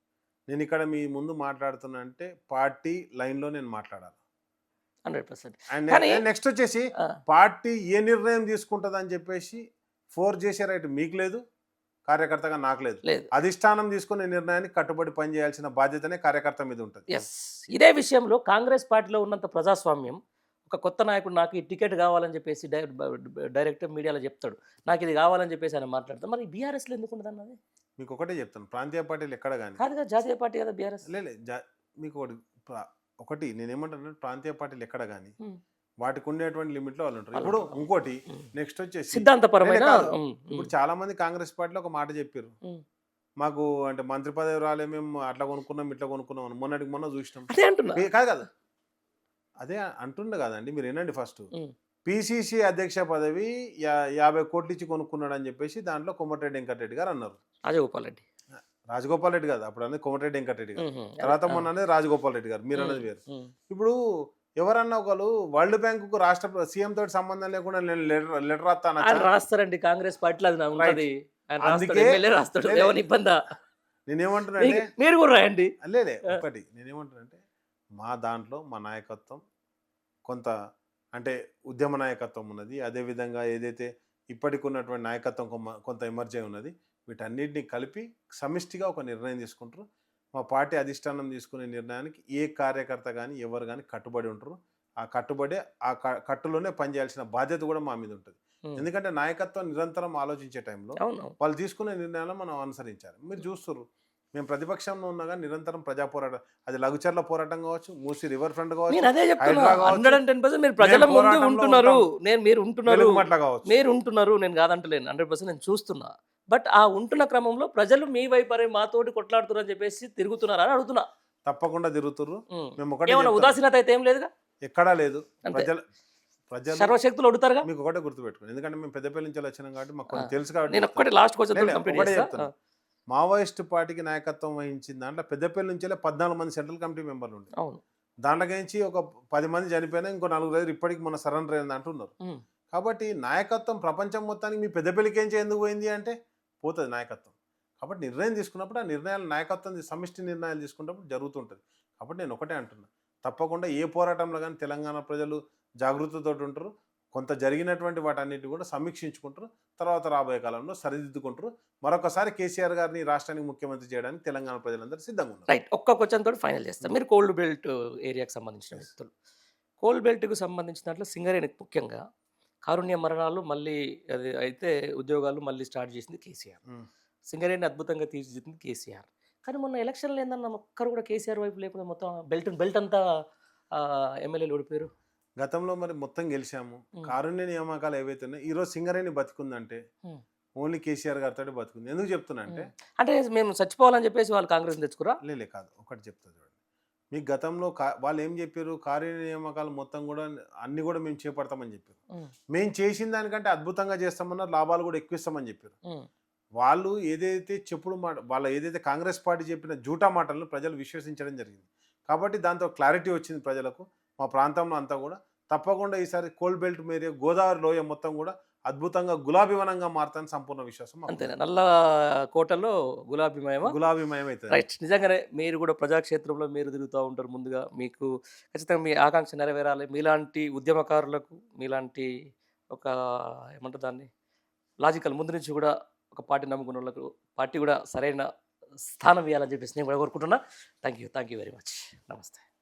నేను ఇక్కడ మీ ముందు మాట్లాడుతున్నా అంటే పార్టీ లైన్లో నేను మాట్లాడాలి. 100%. అండ్ కానీ నెక్స్ట్ వచ్చేసి ఆ, పార్టీ ఏ నిర్ణయం తీసుకుంటుంది అని చెప్పేసి ఫోర్స్ చేసే రైట్ మీకు లేదు, కార్యకర్తగా నాకు లేదు. లేదు. అధిష్టానం తీసుకునే నిర్ణయానికి కట్టుబడి పనిచేయాల్సిన బాధ్యతనే కార్యకర్త మీద ఉంటుంది. ఎస్. ఇదే విషయంలో కాంగ్రెస్ పార్టీలో ఉన్నంత ప్రజాస్వామ్యం ఒక కొత్త నాయకుడు నాకు ఈ టికెట్ కావాలని చెప్పేసి డైరెక్ట్ మీడియాలో చెప్తాడు, నాకు ఇది కావాలని చెప్పేసి ఆయన మాట్లాడతాడు. మరి బీఆర్ఎస్లో ఎందుకు ఉండదు అన్నది? మీకు ఒకటే చెప్తాను, ప్రాంతీయ పార్టీలు ఎక్కడ కానీ కాదు కదా, జాతీయ పార్టీ కదా బీఆర్ఎస్. మీకు ఒకటి నేనేమంటాను, ప్రాంతీయ పార్టీలు ఎక్కడ కానీ వాటికి ఉండేటువంటి లిమిట్లో వాళ్ళు ఉంటారు. ఇప్పుడు ఇంకోటి నెక్స్ట్ వచ్చేసి సిద్ధాంతపరమైన కాదు. ఇప్పుడు చాలా మంది కాంగ్రెస్ పార్టీలో ఒక మాట చెప్పారు, మాకు అంటే మంత్రి పదవి రాలే, మేము అట్లా కొనుక్కున్నాం ఇట్లా కొనుక్కున్నాం అని మొన్నటికి మొన్న చూసినాం. అదే అంటున్నా. కాదు కాదు అదే అంటుండే కదండి, మీరు ఏంటండి ఫస్ట్ పిసిసి అధ్యక్ష పదవి 50 కోట్లు ఇచ్చి కొనుక్కున్నాడు అని చెప్పేసి దాంట్లో కోమటిరెడ్డి వెంకటరెడ్డి గారు అన్నారు. రాజగోపాల్ రెడ్డి, రాజగోపాల్ రెడ్డి కాదు, అప్పుడు అనేది కోమటిరెడ్డి వెంకటరెడ్డి గారు, తర్వాత మొన్న అనేది రాజగోపాల్ రెడ్డి గారు, మీరు అన్నది వేరు. ఇప్పుడు ఎవరన్నా ఒకరు వరల్డ్ బ్యాంకు రాష్ట్ర సీఎం తోటి సంబంధం లేకుండా నేను లెటర్ రాస్తాను ఆయన రాస్తారండి కాంగ్రెస్ పార్టీలో, అది ఉంటుంది. ఆయన రాస్తాడు, అందుకే ఎమ్మెల్యే రాస్తాడు, ఏమైనా ఇబ్బందా? నేనేమంటున్నా అంటే మీరు కూడా రాయండి. లేదే ఒకటి నేనేమంటున్నానంటే మా దాంట్లో మా నాయకత్వం కొంత అంటే ఉద్యమ నాయకత్వం ఉన్నది, అదేవిధంగా ఏదైతే ఇప్పటికి ఉన్నటువంటి నాయకత్వం కొంత ఎమర్జీ ఉన్నది. వీటన్నిటిని కలిపి సమిష్టిగా ఒక నిర్ణయం తీసుకుంటారు. మా పార్టీ అధిష్టానం తీసుకునే నిర్ణయానికి ఏ కార్యకర్త కానీ ఎవరు కానీ కట్టుబడి ఉంటారు. ఆ కట్టుబడి కట్టులోనే పనిచేయాల్సిన బాధ్యత కూడా మా మీద ఉంటుంది. ఎందుకంటే నాయకత్వం నిరంతరం ఆలోచించే టైంలో వాళ్ళు తీసుకునే నిర్ణయాలను మనం అనుసరించాలి. మీరు చూస్తున్నారు, మేము ప్రతిపక్షంలో ఉన్నా కానీ నిరంతరం ప్రజా పోరాటం, అది లఘుచర్ల పోరాటం కావచ్చు, మూసి రివర్ ఫ్రంట్ కావచ్చు, మీరు ప్రజల ముందు ఉంటున్నారు, మీరు ఉంటున్నారు, కావచ్చు, నేను కాదంటలేను, 100% నేను చూస్తున్నా. బట్ ఆ ఉంటున్న క్రమంలో ప్రజలు మీ వైపరే మాతోటి కొట్లాడుతున్నారు అని చెప్పేసి తిరుగుతున్నారు అని అడుగుతున్నా. తప్పకుండా తిరుగుతున్నారు. మేము ఏమన్నా ఉదాసీనత అయితే ఏం లేదుగా, ఎక్కడా లేదు. ప్రజలు సర్వశక్తులు అడుగుతారుగా. మీకు ఒకటే గుర్తుపెట్టుకోండి, ఎందుకంటే మేము పెద్దపల్లి నుంచి వచ్చినాం కాబట్టి మాకు కొన్ని తెలుసు కాబట్టి నేను ఒక్కటే లాస్ట్ చెప్తాను. మావోయిస్ట్ పార్టీకి నాయకత్వం వహించిన దాంట్లో పెద్దపల్లి నుంచి 14 మంది సెంట్రల్ కమిటీ మెంబర్లు ఉండే. అవును. దాంట్లోకించి ఒక 10 మంది చనిపోయినా, ఇంకో 4 ఇప్పటికి మన సరెండర్ అయింది అంటున్నారు. కాబట్టి నాయకత్వం ప్రపంచం మొత్తానికి మీ పెద్దపల్లికి ఏం ఎందుకు పోయింది అంటే పోతుంది నాయకత్వం. కాబట్టి నిర్ణయం తీసుకున్నప్పుడు ఆ నిర్ణయాలు నాయకత్వం సమిష్టి నిర్ణయాలు తీసుకున్నప్పుడు జరుగుతుంటుంది. కాబట్టి నేను ఒకటే అంటున్నా, తప్పకుండా ఏ పోరాటంలో కానీ తెలంగాణ ప్రజలు జాగృతితో ఉంటారు. కొంత జరిగినటువంటి వాటన్నిటి కూడా సమీక్షించుకుంటారు. తర్వాత రాబోయే కాలంలో సరిదిద్దుకుంటారు. మరొకసారి కేసీఆర్ గారిని రాష్ట్రానికి ముఖ్యమంత్రి చేయడానికి తెలంగాణ ప్రజలందరూ సిద్ధంగా ఉన్నారు. రైట్. ఒక్క క్వశ్చన్ తోటి ఫైనల్ చేస్తాం. మీరు కోల్డ్ బెల్ట్ ఏరియాకి సంబంధించిన వ్యక్తులు, కోల్డ్ బెల్ట్కి సంబంధించిన దాంట్లో సింగరేణికి ముఖ్యంగా కారుణ్య మరణాలు మళ్ళీ అది అయితే ఉద్యోగాలు మళ్ళీ స్టార్ట్ చేసింది కేసీఆర్. సింగరేణి అద్భుతంగా తీర్చిదిద్దింది కేసీఆర్. కానీ మొన్న ఎలక్షన్లు ఏందన్నా ఒక్కరు కూడా కేసీఆర్ వైపు లేకుండా మొత్తం బెల్ట్ అంతా ఎమ్మెల్యేలు ఓడిపోయారు. గతంలో మరి మొత్తం గెలిచాము. కారుణ్య నియామకాలు ఏవైతే ఉన్నాయో ఈరోజు సింగరేణి బతికుందంటే ఉమ్. ఓన్లీ కేసీఆర్ గారితో బతుకుంది. ఎందుకు చెప్తున్నా అంటే అంటే మేము చచ్చిపోవాలని చెప్పేసి వాళ్ళు కాంగ్రెస్ తెచ్చుకురా. లేలే కాదు. ఒకటి చెప్తా చూడండి. మీకు గతంలో వాళ్ళు ఏం చెప్పారు? కార్య నియామకాలు మొత్తం కూడా అన్ని కూడా మేము చేపడతామని చెప్పారు. మేము చేసిన దానికంటే అద్భుతంగా చేస్తామన్నారు. లాభాలు కూడా ఎక్కువ ఇస్తామని చెప్పారు. వాళ్ళు ఏదైతే చెప్పుడు మాట వాళ్ళ ఏదైతే కాంగ్రెస్ పార్టీ చెప్పిన జూటా మాటలను ప్రజలు విశ్వసించడం జరిగింది. కాబట్టి దాంతో క్లారిటీ వచ్చింది ప్రజలకు. మా ప్రాంతంలో అంతా కూడా తప్పకుండా ఈసారి కోల్ బెల్ట్ మేరే గోదావరి లోయ మొత్తం కూడా అద్భుతంగా గులాబీవనంగా మారుతాని సంపూర్ణ విశ్వాసం మాకు. అంతేనా? నల్ల కోటలో గులాబీమయమా? గులాబీమయం అవుతుంది. రైట్. నిజంగానే మీరు కూడా ప్రజాక్షేత్రంలో మీరు తిరుగుతూ ఉంటారు. ముందుగా మీకు ఖచ్చితంగా మీ ఆకాంక్ష నెరవేరాలి. మీలాంటి ఉద్యమకారులకు, మీలాంటి ఒక ఏమంటారు దాన్ని, లాజికల్ ముందు నుంచి కూడా ఒక పార్టీ నమ్ముకున్న వాళ్ళకు పార్టీ కూడా సరైన స్థానం ఇవ్వాలని చెప్పేసి నేను కూడా కోరుకుంటున్నా. Thank you very much. నమస్తే.